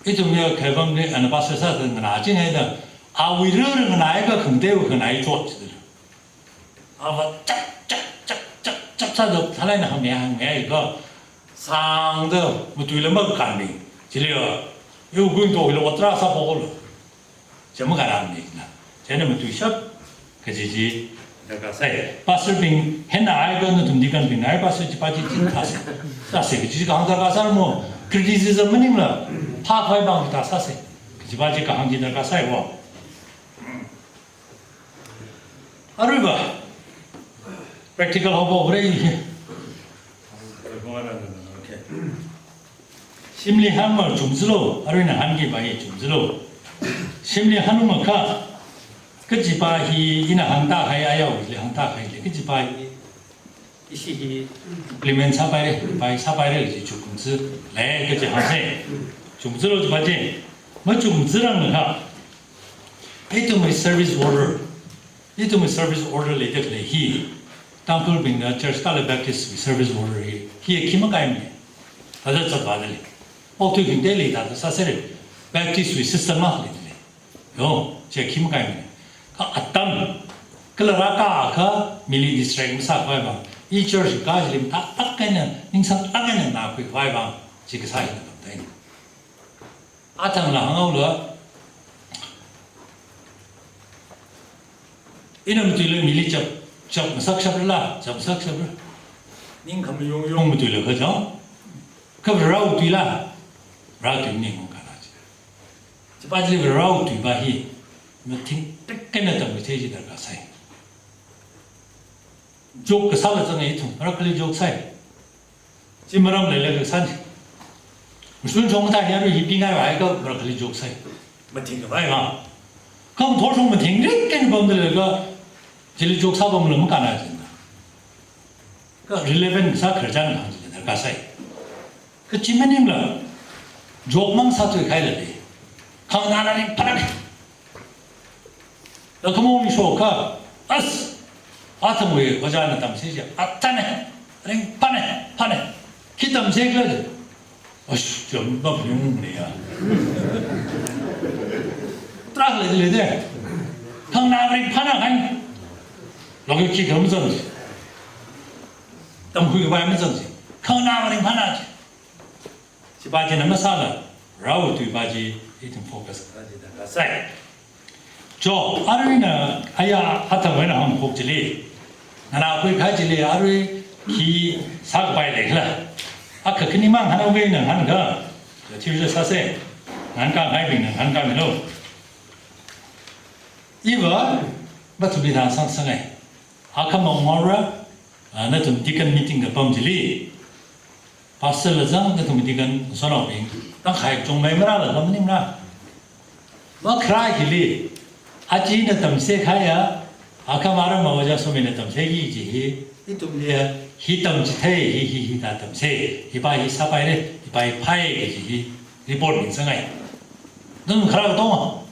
이좀요 개방내 안 봤어 사는 나중에는 아위르는 나이가 근데고 그 나이 좋지들 아마 짝짝짝짝짝 사도 살아있는 하면 이거 상도 뭐 둘을 먹을 거 아니 지려 요 근도 이로 왔다서 보고로 제목 알아는 얘기나 쟤는 뭐 두셔 그지지 내가 세 바스빙 해나 알고는 좀 니간 빙 알바스지 빠지지 타세 사세 그지가 항상 가서 뭐 크리티시즘은 있나 다 거의방 다 사세 그지 바지가 항지들 가서 뭐 아르바 프랙티컬 하고 그래 심리한 걸 좀스러워 아르는 한개 바이 좀스러워 심리하는 거가 그지 바히 이나 한다 하야요 이제 한다 하이래 그지 바히 이시 리멘 사바이래 바이 사바이래 이제 조금스 래 그지 하세 좀스러워 바지 뭐 좀스러운 거 이tum의 서비스 오더 이tum의 서비스 오더 레데클레 히 땅굴 빙나 처치 칼레 베프티스 서비스 오더 히 키마가임네 다들 저 받을래 어떻게 데리 다들 사세래 베프티스 시스템 마을래 요 제 키마가임네 아담 클라라카 밀리 디스트릭 사과방 이 처치 가지림 딱 그냥 인상 딱에는 나고 과방 지금 사이는 없다. 아담라 항아울라 이놈 둘을 밀리 접 삭샤블라 접 삭샤블 닌 그럼 용 둘을 그죠 그 라우 둘라 라우 둘님 건가지 빠지리 라우 둘 바히 뭐팅 땡땡했던 거 제지 들어가 사이 족 살았잖아 이통 라클리 족 사이 지금은 내가 산 무슨 정도 해야 이빙가 와이가 라클리 족 사이 뭐听个白嘛 그럼 도중에 땡땡 범들가 진리 족 사범을 너무 가나진다 그 relevant 사 그러잖아 한지 내가 사이 그 지면님라 족망 사투에 가야 돼 강나라님 파라네 너 그몸이 쇼가 아스 아트모에 어자는 담세지 아타네 랭 파네 기담 세글지 어씨 좀 너무용네야 트라클레들레데 강나라님 파나 간 로기키 검선지 담후가 봐면선지 강나라님 파나지 지바지는 마사라 라우 뒤바지 이좀 포커스 가지다 사이 저 아르이나 아야 하타고나 한 복질이 나나 앞에 가질이 아르이 기 사과이래라 아까 그니만 하나 외에는 하는 거 지우저 사세 난가 가이빙은 난가면로 이거 맞습니다 상상해 아까 뭐라 나좀 디건 미팅가 범질이 파슬라장 나좀 디건 선어빙 딱 가입 좀 매매라라 너무님나 뭐 크라이길이 아지는 덤세 가야 아까 말한 뭐자 소면에 덤세기지 이tum리에 히덤지 태 히히다 덤세 이바이 사바이레 이바이 파이게지 리포트 민상아이 너는 그러고 또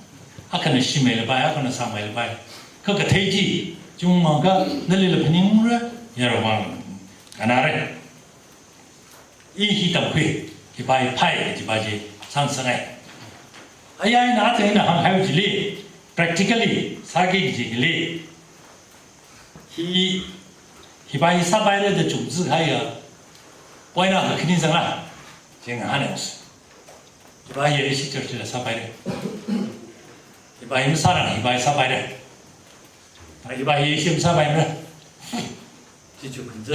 아까는 심해를 봐야 아까는 상마를 봐야 그거 태지 중마가 늘릴 편인물을 여러분 가나래 이 히덤회 이바이 파이게지 바지 상상아이 아야이 나한테는 한하유질이 practically 사기지길리 히바이 사바이레드 좀즈하여 보이나 그 근인상라 지금 하네 없어 히바이의 시절질 사바이레 히바이 사랑 히바이 사바이레 히바이 심 사바이레 지주 근저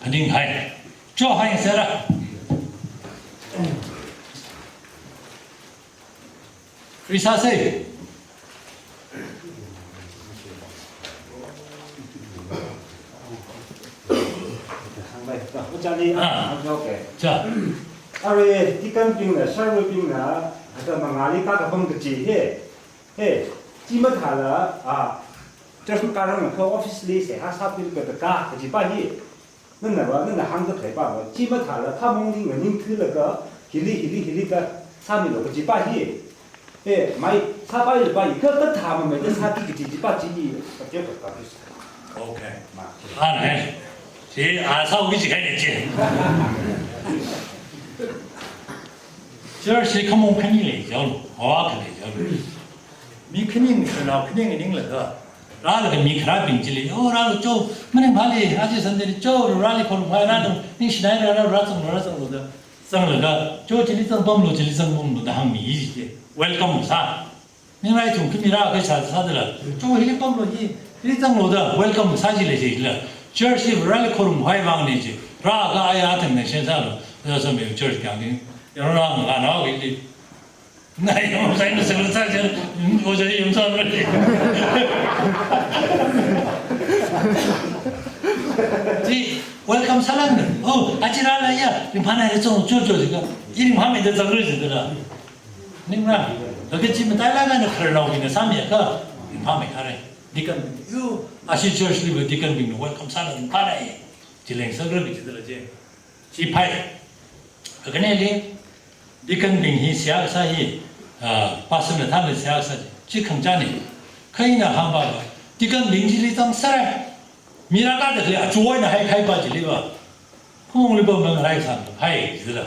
근인하이 저 하이 세라 프리사세 자, 아래 디칸빙나 샤르빙나 아까 망알리가 가본 거지 해 지마탈라 아 저스 가르는 그 오피스리세 하사빌 거다 그지 빠히 너는 한도 대봐 지마탈라 타몽딩 닝틀가 힐리가 사미로 그지 빠히 예 마이 사바일 빠히 그거 타면 매 사비 그지 빠지기 어쩔 것 같아 오케이 네 제 아사오기지 가야지 저시 커먼 편이래 저 어학래 저 미크닝 그나 크닝이 닝래가 라르가 미크라 빙질이 라르 저 뭐네 말이 아주 선들이 저 라리 콜 말하는 닝시나이라라 라성로다 상르가 저 질리성 범로 질리성 범로다 항미 이지 웰컴 사 닝라이 좀 금이라 그 사들아 저 힐리 범로지 질리성로다 웰컴 사질래 제일라 저시 라리 콜 화이방리지 라가 아야 때문에 신사로 그래서 뭐 저시 강긴 여러분 안 하고 이제 나 이거 무슨 생각 사실 어제 영상을 지 웰컴 사람들 아지랄라야 이 반에 좀 저저가 이름 하면 돼 그러지더라 님나 그게 지금 달라가는 그러려고 있는 삼이가 밤에 가래 니가 요 아시저시 그 니가 빙는 웰컴 사람 반에 질랭서 그러지더라지 지파이 그네리 디컨빙히 시작사히 파스는 타는 시작사지 지금자니 그이나 한바가 디컨빙지리 당사라 미라가들 그래 좋아이나 하이바지리가 홍리 보면 라이산 하이 지라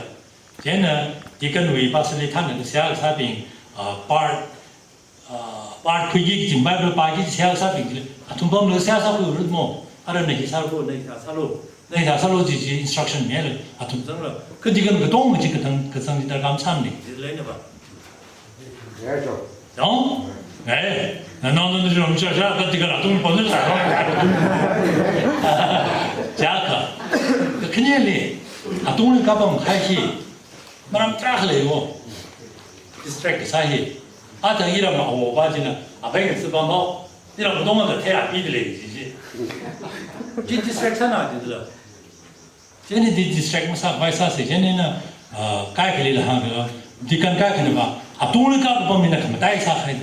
쟤는 디컨위 파스리 타는 시작사빙 바 크기 짐바를 바기 시작사빙 아tum범로 시작사고 뭐 알아내 기사로 내가 살로 내가 살로지지 인스트럭션 메일 아tum성로 그 디건 그 동무지 그 성지들 감사합니다. 이래냐 봐. 해줘. 哎，那这种这个这个老东西不能啥加克，肯定哩，啊东西搞不开心，马上扎了哟，distract 啥些，啊等一了嘛，我发现了，啊别人吃饱饱，你让不懂的太压逼的嘞，这 distract 哪就是了，现在的 distract 啥为啥事？现在呢，改开了哈个，你刚改开的吧，啊东西搞不方面呢，他们带啥开的。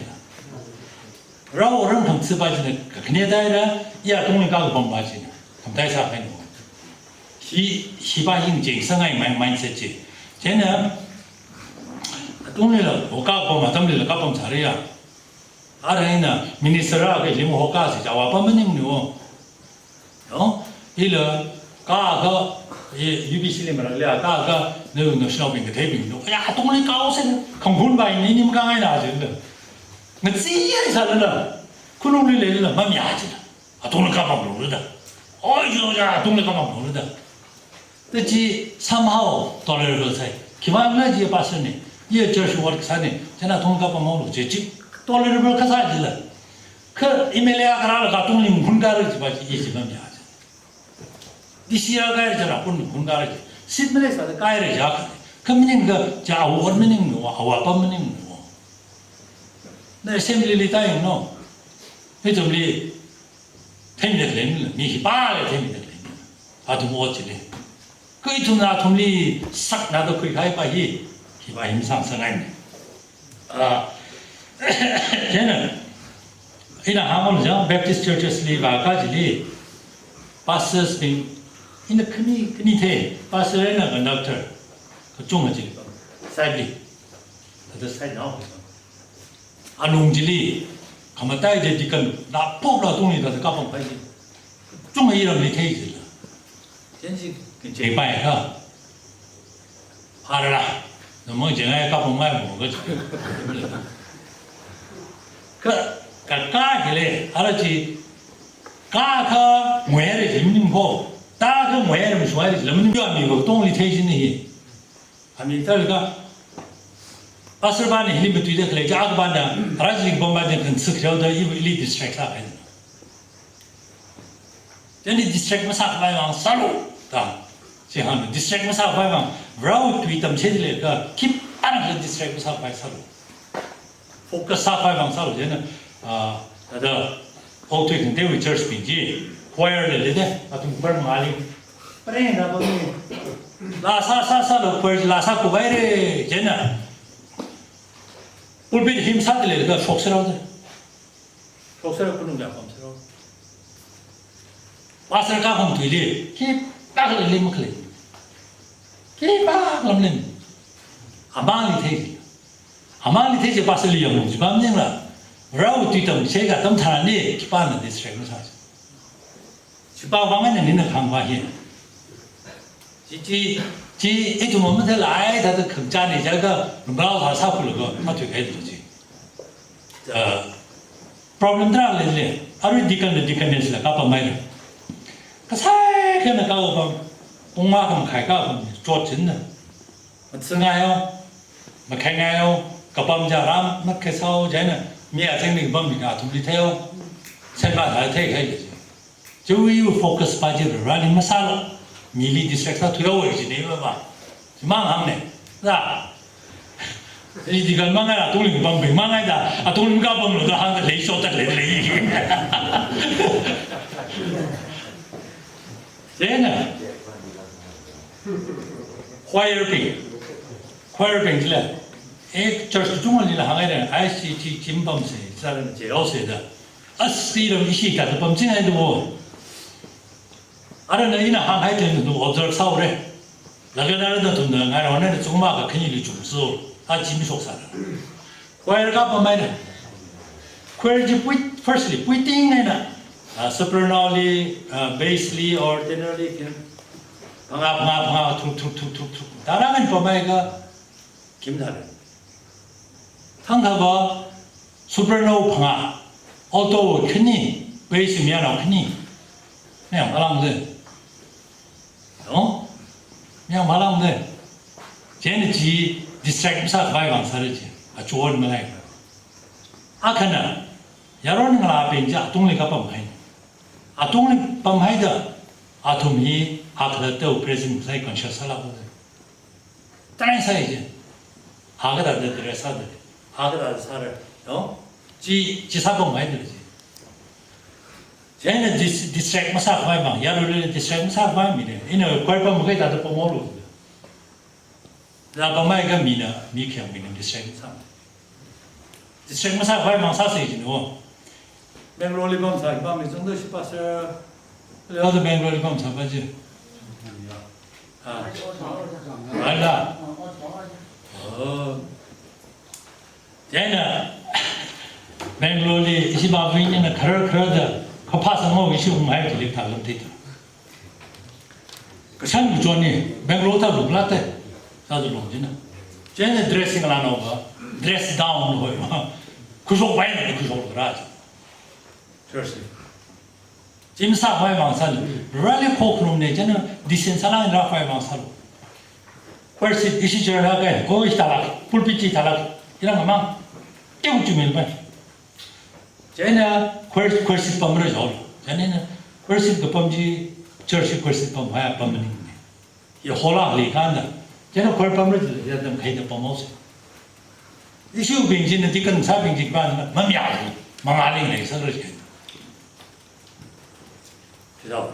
然后人他们吃饱了，肯定带着，也东西搞个方法去呢，他们带啥开的？西巴应景生爱蛮设计，现在东西了，我搞方嘛，他们了搞方啥的呀？啊人呢，明年十二个零我搞是叫我帮忙你们哟，哦，一了搞个也 UBC 里面了，搞个那小饼个太饼了，哎呀，东西搞成空空白你们刚爱拿去了。那这样啥的了？可能你来了，蛮面子的，啊，东西搞不弄的，哎呦呀，东西搞不弄的，这几3号到了热菜，起码那几把生呢，也就是我的啥呢？现在东西搞不弄了，这到了这边可啥去了？可因为两个人搞东西混搞了几把一起蛮面子，你西亚改了就那混搞了，西边的啥的改了家可没那个家伙没那个我爸没那个。那县里里答应喏，那种里，听不得人了，你去扒了听不得人了，啊，都摸起来，可以从那从里杀那都可以开把去把人上生来的，啊，真的，一那他们讲 Baptist churches 里瓦卡这里，pastors 呢，因那肯定听，pastor 那个 doctor，个中了这个，塞里，他都塞脑。啊，农这里，他们带着这个那破了东西，他是搞不开心，中了一人没开心了，真是跟这摆哈，怕了啦，那么现在搞不买我个，可起来，阿拉去，他买的人民货，大个买的说的人民币没有东西开心的些，还没到那个。20班的里面对的来加个班的，还是一个班的跟吃条的，因为里 distract 啥来的，真的 distract 么啥来往杀路，啊，这样的 distract 么啥来往，不要对他们现在那个 keep 按着 distract 么啥来杀路 ，focus 啥来往杀路，真的啊，那个后腿跟这位 church 并肩 ，choir 的的，啊，同伴们阿里，不然那个拉萨了 choir 拉萨古拜的，真的。불빛 힘사들이 속쓰러워. 속쓰러 그런 게 없어. 왔을 가면 되리. 기빡을 리면 그래. 기빡을 리면. 아마리 되지. 아마리 되지 봤을 리 영웅지 밤생라. 라우 뒤담 제가 덤타라니 기빠는 디스트랙을 사죠. 기빠 방안에 있는 강화해. 지一种我们在来，他的肯家里这个不老他啥不那个，他就开始去。problem 在哪里呢？阿瑞迪根的是搞不买的，可才可能搞不，东马他们开搞不做真的，我吃爱哟，我开爱哟，搞不们家人，我开烧真的，面整那个不米家土里头哟，才把它推开的，就有 focus 把这个让你们杀了。米粒的色他推我去那个吧，就忙他们呢，是吧？你这个忙啊，东林帮忙啊的，啊东林搞帮了，都喊个雷晓得雷雷。真的，花儿饼之类，哎，就是中国里的行业的 ICT 金帮谁，啥人介绍谁的，20人一起干的帮进来的哦。아래는 이나 항하이트는 observe 사오래. 나가나는 돈은 아래 원래는 조그마가 큰일이 좀서 아 짐이 속살아. 과일가 범마이네. 과일지 firstly puiting이나 supernally basely or generally 방아 툭툭툭툭 다랑은 범마이가 김다래. 상가가 supernal 방아 어또 큰이 베이스 미안하고 큰이 그냥 말하면 돼. 어? 그냥 말하면 돼. 쟤는 지 디스트랙트 사 가야 강사르지. 아 좋은 말 아이가. 아카나 야로는 라벤지 아동리가 범하이 아동리 범하이다 아톰이 아카라도 프레진 사이 컨셔스라고 다른 사이지 아가다들 드레사들 아가다들 사를 지사범 많이 들지 쟤는 디스트랙 마사 과이방 야로를 디스트랙 마사 과이미네 이는 과이방 뭐가 다들 pomo로 라범마이가 미키양 미는 디스트랙 마사 디스트랙 마사 과이방 사세지 너 뱅글로리 범 사이방 이 정도 싶었어 여도 뱅글로리 범 사바지 알다 쟤는 뱅글로리 이시바부인은 그러다 그파서 뭐 이시고 많이 들리 다른 데다 그 산부 존이 뱅글로타 루블라테 사도 롱지나 쟤네 드레싱을 안 하고 드레스 다운 거요 그속 많이 그속 그러지 저시 짐사 화이 망살 랄리 코크룸네 쟤는 디센살랑 라파이 망살 벌써 이시저하게 거기 달라 불빛이 달라 이런 거만 깨고 주면 봐 쟤는 퀄시 범으로 줘. 쟤는 퀄시 그 범지 저시 퀄시 범 화야 범이네. 이 홀라 리간다. 쟤는 퀄 범으로 줘. 쟤는 가이드 범어서. 이슈 빙진은 뒤근 사 빙진 반 맘이야. 망알링네 서로지. 그래서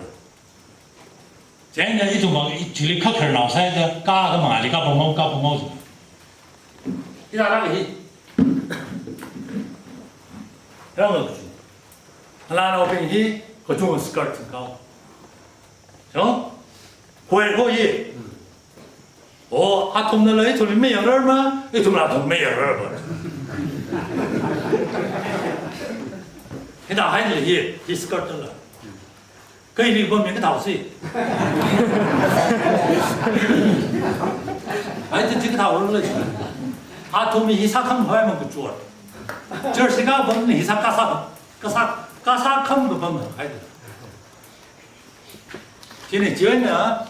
쟤는 이도 뭐 줄이 커커 나와서 까가 망알리가 범어서. 이라라가 이 이런 거 하나 오pen히 그쪽은 스커트 가. 저 고일고이. 아톰들이 좀 메여를 이 좀 나도 메여를. 그다 하이들 이 스커트라. 그 일이 보면 그 다우시. 하여튼 지금 다 올라지. 아톰이 이삭한 거야면 그 좋아. 저 시가 보면 이삭 가사컴 거 보면 하여튼 걔네 지원냐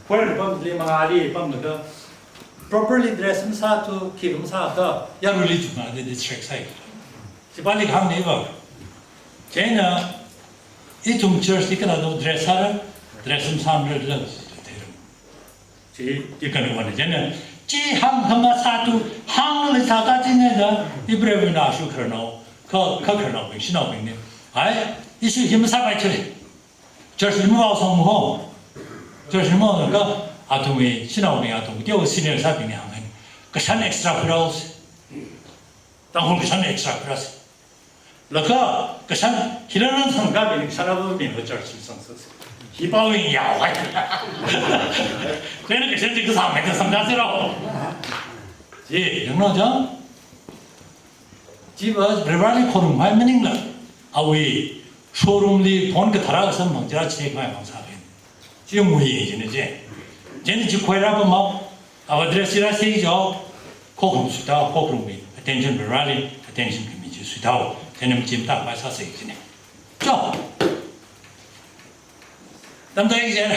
뭘 보면 리마리 보면 그 properly dressed 사도 기름 사도 야룰리 주마 데 디스트랙 사이 지발리 가면 이거 걔는 이좀 저스티까도 드레스하를 드레스 삼를 러 지 이거는 뭐냐 걔는 지항 한가 사도 항을 사가지네다 이브레브나 슈크르노 커커노 신호빈네 아이 이시 힘 사바이처리 저스 무와성무 저스 뭐가 아톰이 신호빈 아톰 띄어 시니어 사빈이 하면 그산 엑스트라 프로스 당홀 그산 엑스트라 프로스 러가 그산 기르는 성가빈 사람은 어쩔 수 있었어 희바윈 야와이 그래는 그산지 그 상황에 성가지라고 예 영로죠 집어 브레발리 코룸 마이 미닝라 아위 쇼룸리 본그 달아서 먹지라 체크하면 망사빈 지금 무이지네 쟤는 지 코이라고 막 아드레스라 세이죠 코금 수다 코금이 attention 브레발리 attention 금이지 수다 쟤는 지금 딱 맞서 세이지네 자 남자 이제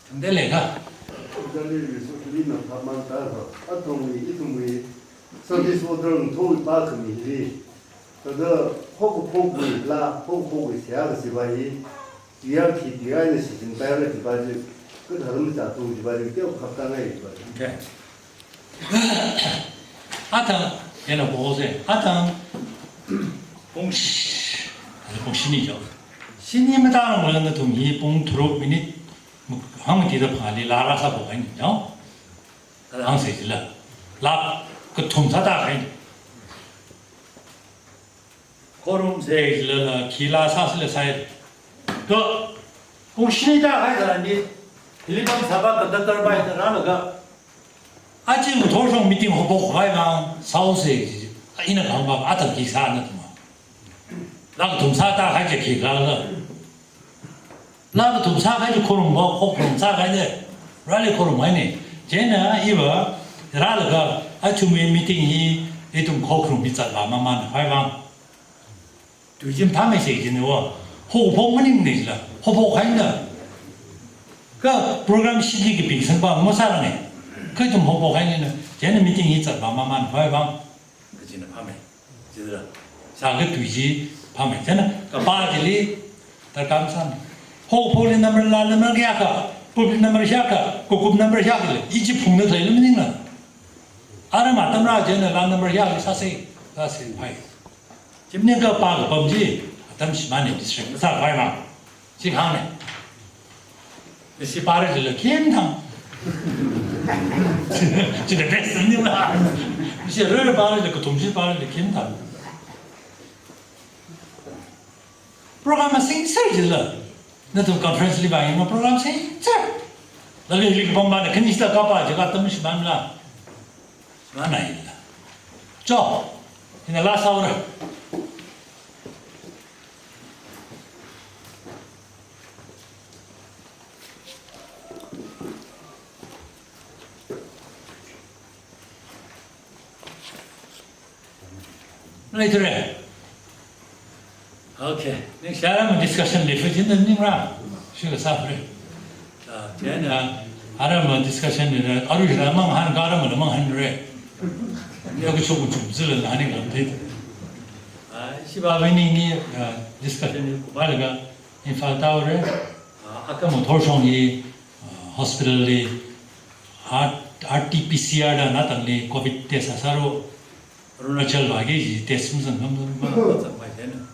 상대래가 우리를 소리는 가만 따서 아통이 이tum이 서비스 오더는 토을 빠금이 그저 호구포구이 라 호구포구이 세아가 지바이 이야기 디아이는 시즌 바이올렛 디바지 그 다른 자도 디바지 꽤 가까이 디바지 오케이 하여튼 얘는 보세요 하여튼 공신이죠 신임이다는 거는 좀 이봉 들어 미니 황디도 파리 라라사 보거든요. 항세질라 라그 통사다 해. 고름세질라 기라사슬 사이 그 공신이다 하더니 일반 사바 그다더바이더라가 아침 도성 미팅 후보 과이랑 사우세지 이는 방법 아들 기사는 뭐 나그 동사다 하게 기가가 나도 동사가지고 코는 뭐 동사가지고 랄리 코는 뭐니 쟤는 이거 라르가 아침에 미팅이 이좀 코크로 비싸다 마만 화이방 요즘 밤에 세기는 뭐 호보문인 내지라 호보가인다 그 프로그램 시기기 빅선과 못 살아네 그 좀 호보가인은 쟤는 미팅이 있어 마만 화이방 그지는 밤에 지들 상그 뒤지 밤에 되나 바지리 다 감산 호폴리 넘버 라는 게야가 폴리 넘버 샤카 고급 넘버 샤카 이지 풍는 더 있는 아라 맞담라 전에 라 넘버 샤카 사세 파이 지금 그 바가 범지 담시 많이 디스트릭 사 파이마 지강네 시 바르들 괜당 진짜 됐습니다. 이제 를 바르들 그 동시 바르들 괜당 program sincere 질러 나도 컨퍼런스 리바이 뭐 program sincere 나를 이렇게 보면 괜히 있다 가봐 제가 땀이 많나 많아요 저 이제 라스트 아워를 later okay next time discussion leave in the nimra sure safre then 아라만 discussion은 아루라만 한 가라만 한 그래 여기 조금 좀 질은 아닌 것 같아 시바베니니 discussion 말가 인파타오레 아까 뭐 돌송이 hospital이 RT-PCR 나타내 코비드 테스트 사로 어루나철 와게지 테스트 무슨 뭐 어떤 말 되는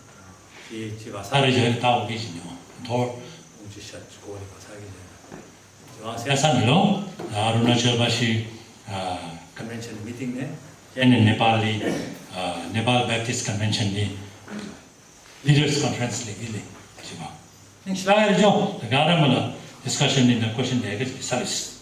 이 지가 사례전에 다 오게지요 돌 우지샷 고리 사게 되는 세상으로 어루나철 바시 컨벤션 미팅네 얘는 네팔이 네팔 베프티스트 컨벤션이 리더스 컨퍼런스에 이래 지금 ning slide 가라면 discussion in the question there is service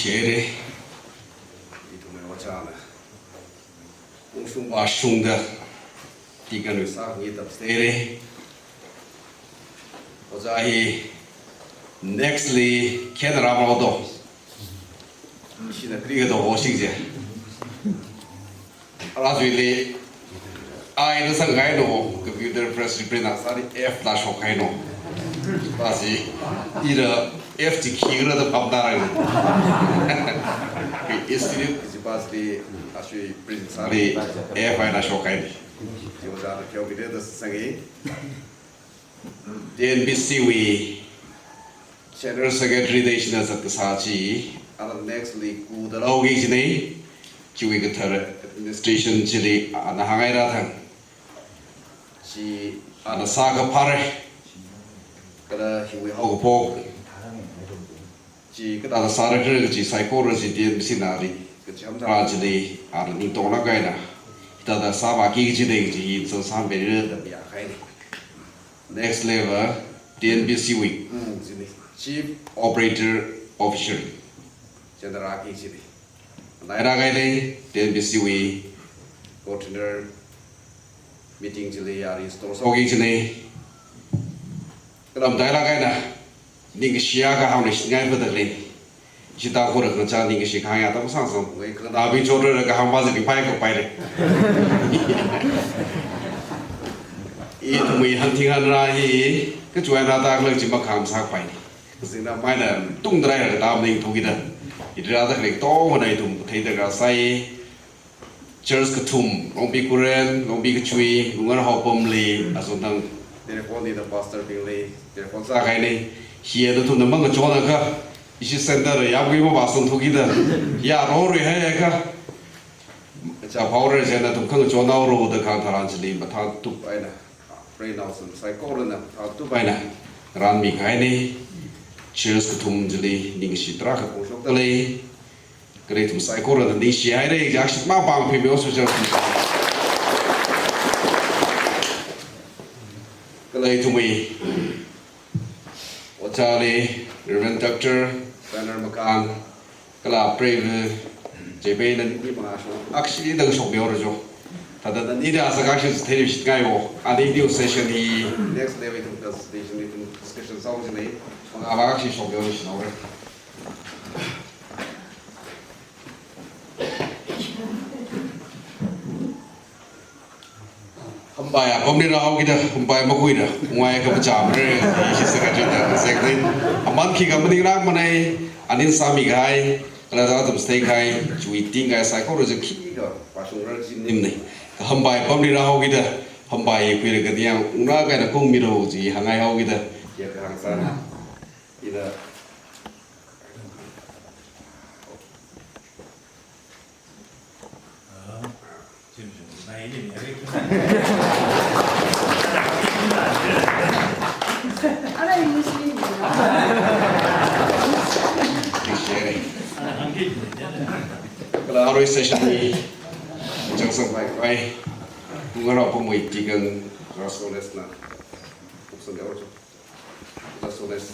제레 이동에 오자나 웅숭 와숭다 디간을 사기 답세레 오자히 넥슬리 캐나라마도 시나 그리가도 오싱제 아라주일리 아이는 상가이노 컴퓨터 프레스 리프레나사리 F 다 쇼카이노 바시 이라 FT 키그라도 밥다라는 그 이스트리 바스리 아쉬 프린사리 F 나 쇼카이니 요자나 겨우기데도 상이 DNBC위 General Secretary 대신에 사치 아라 넥슬리 구더라오기 지네 지위가 타르 administration 지리 아나 항아이라당 지 아나 사가 파레 그라 희위 하고 복 지 그다가 사르르 지 사이코로지 디엠시나리 그 점다지리 아르 닝동나가이나 이따다 사바기 지데지 인서 삼베르 야카이니 next level DNBC위 지니 chief operator officer jenderaki 지리 나이라가이네 DNBC위 coordinator meeting 지리 아리 스토어 소기 지니 그럼 나이라가이나 ning 시야가 하는 시간이 버들리 지다 고르 그자 ning 시간이야 또 상상 왜 그 나비 조르를 그 한바지 파이고 파이래 이 동이 한팅하느라 이그 조야나다 그 지마 감사 파이니 그래서 마이나 뚱드라이를 다음에 도기다 이들아다 그래 또 원하이 좀 테이더가 사이 Church Katum Longbi Kuren Longbi Kachui Lungan Hopomli Asundang Telefoni the pastor Bingli Telefon sa kaini here the tuna manga chona ka isi center ya bui mo basun thugida ya ro ri he ka cha power jena tum khang chona ro the khang tharan chli ba tha tu aina brain house sai ko na tha tu aina ran mi kai ni cheers Katum jli ning si tra ka ko sok dale kre tum sai ko na ni si ai re jak ma bang phi mo so cha kale tumi Charlie, Reverend Doctor, Banner Macan, Kala Brave, JB, and Actually, the show me or 다들 이래 아서가시 스테이지 가요. 아니 디오 세션이 next level to presentation itu discussion sound ini mengawasi soal ini semua. Hambaya komni rao kita hambaya makui dah umai ke pecah mereka isi sekarang dah sekali aman kita mending rak mana anin sami gai kalau dah tu mesti gai cui tinggal saya kau rezeki kita pasung rezeki ni hambaya komni rao kita hambaya kuih ke dia ungna gai dah kau miro ji hangai rao kita dia ke hang sana kita Ada yang muslim. kalau hari session ni jangan sampai kai mengapa pemui tigang rasoles na opsi dia orang rasoles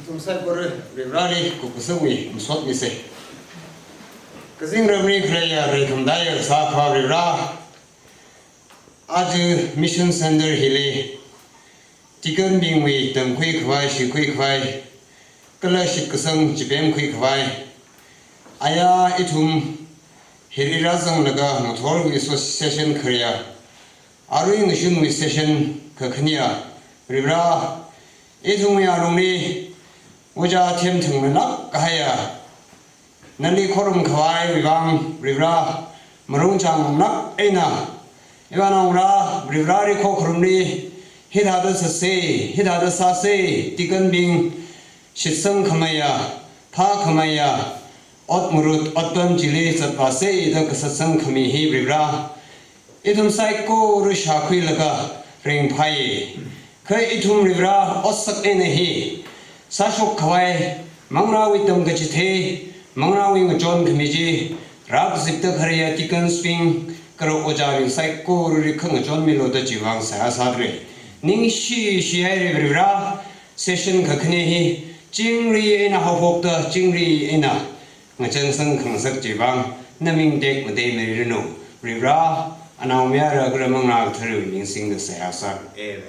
Tum sai kor revrani ko kusui musot mi se kazing revni kreya re thum dai sa kha revra आज mission centre हिले chicken Bing वे तम खुई खवाई शि खुई खवाई कला शि कसंग चिपेम खुई खवाई आया इथुम हेरी राजंग लगा मोथोर wi सेशन खरिया आरुई नशुन wi सेशन खखनिया रिब्रा इथुम या रोंनि वजा थेम थंग ना कहया नली खोरम खवाई विबांग रिब्रा मरुंग चांग ना एना Iwanangura, Rivrari Kokrumni, Hidada Sase, Hidada Sase, Tigan Bing, Shitsang Kamaya, Pa Kamaya, Otmurut, Otam Jili, Sapase, the Kasasang Kamihi, Rivra, Itum Saiko, Rushakwi Laga, Ring Pai, Kai Itum Rivra, Osak Enehi, Sashok Kawai, Mangra with them Gachite, Mangra wing John Kamiji, Rab Zipta Karia, Tigan Swing, 그러 오자리 사이코를 큰 존밀로도 지방 사사들이 닝시 시에리브라 세션 그크네히 징리에나 호복도 징리에나 정성 강석 지방 남ing대 무대메리노 리브라 아나오미아라 그러면 들을 민싱도 사사 에베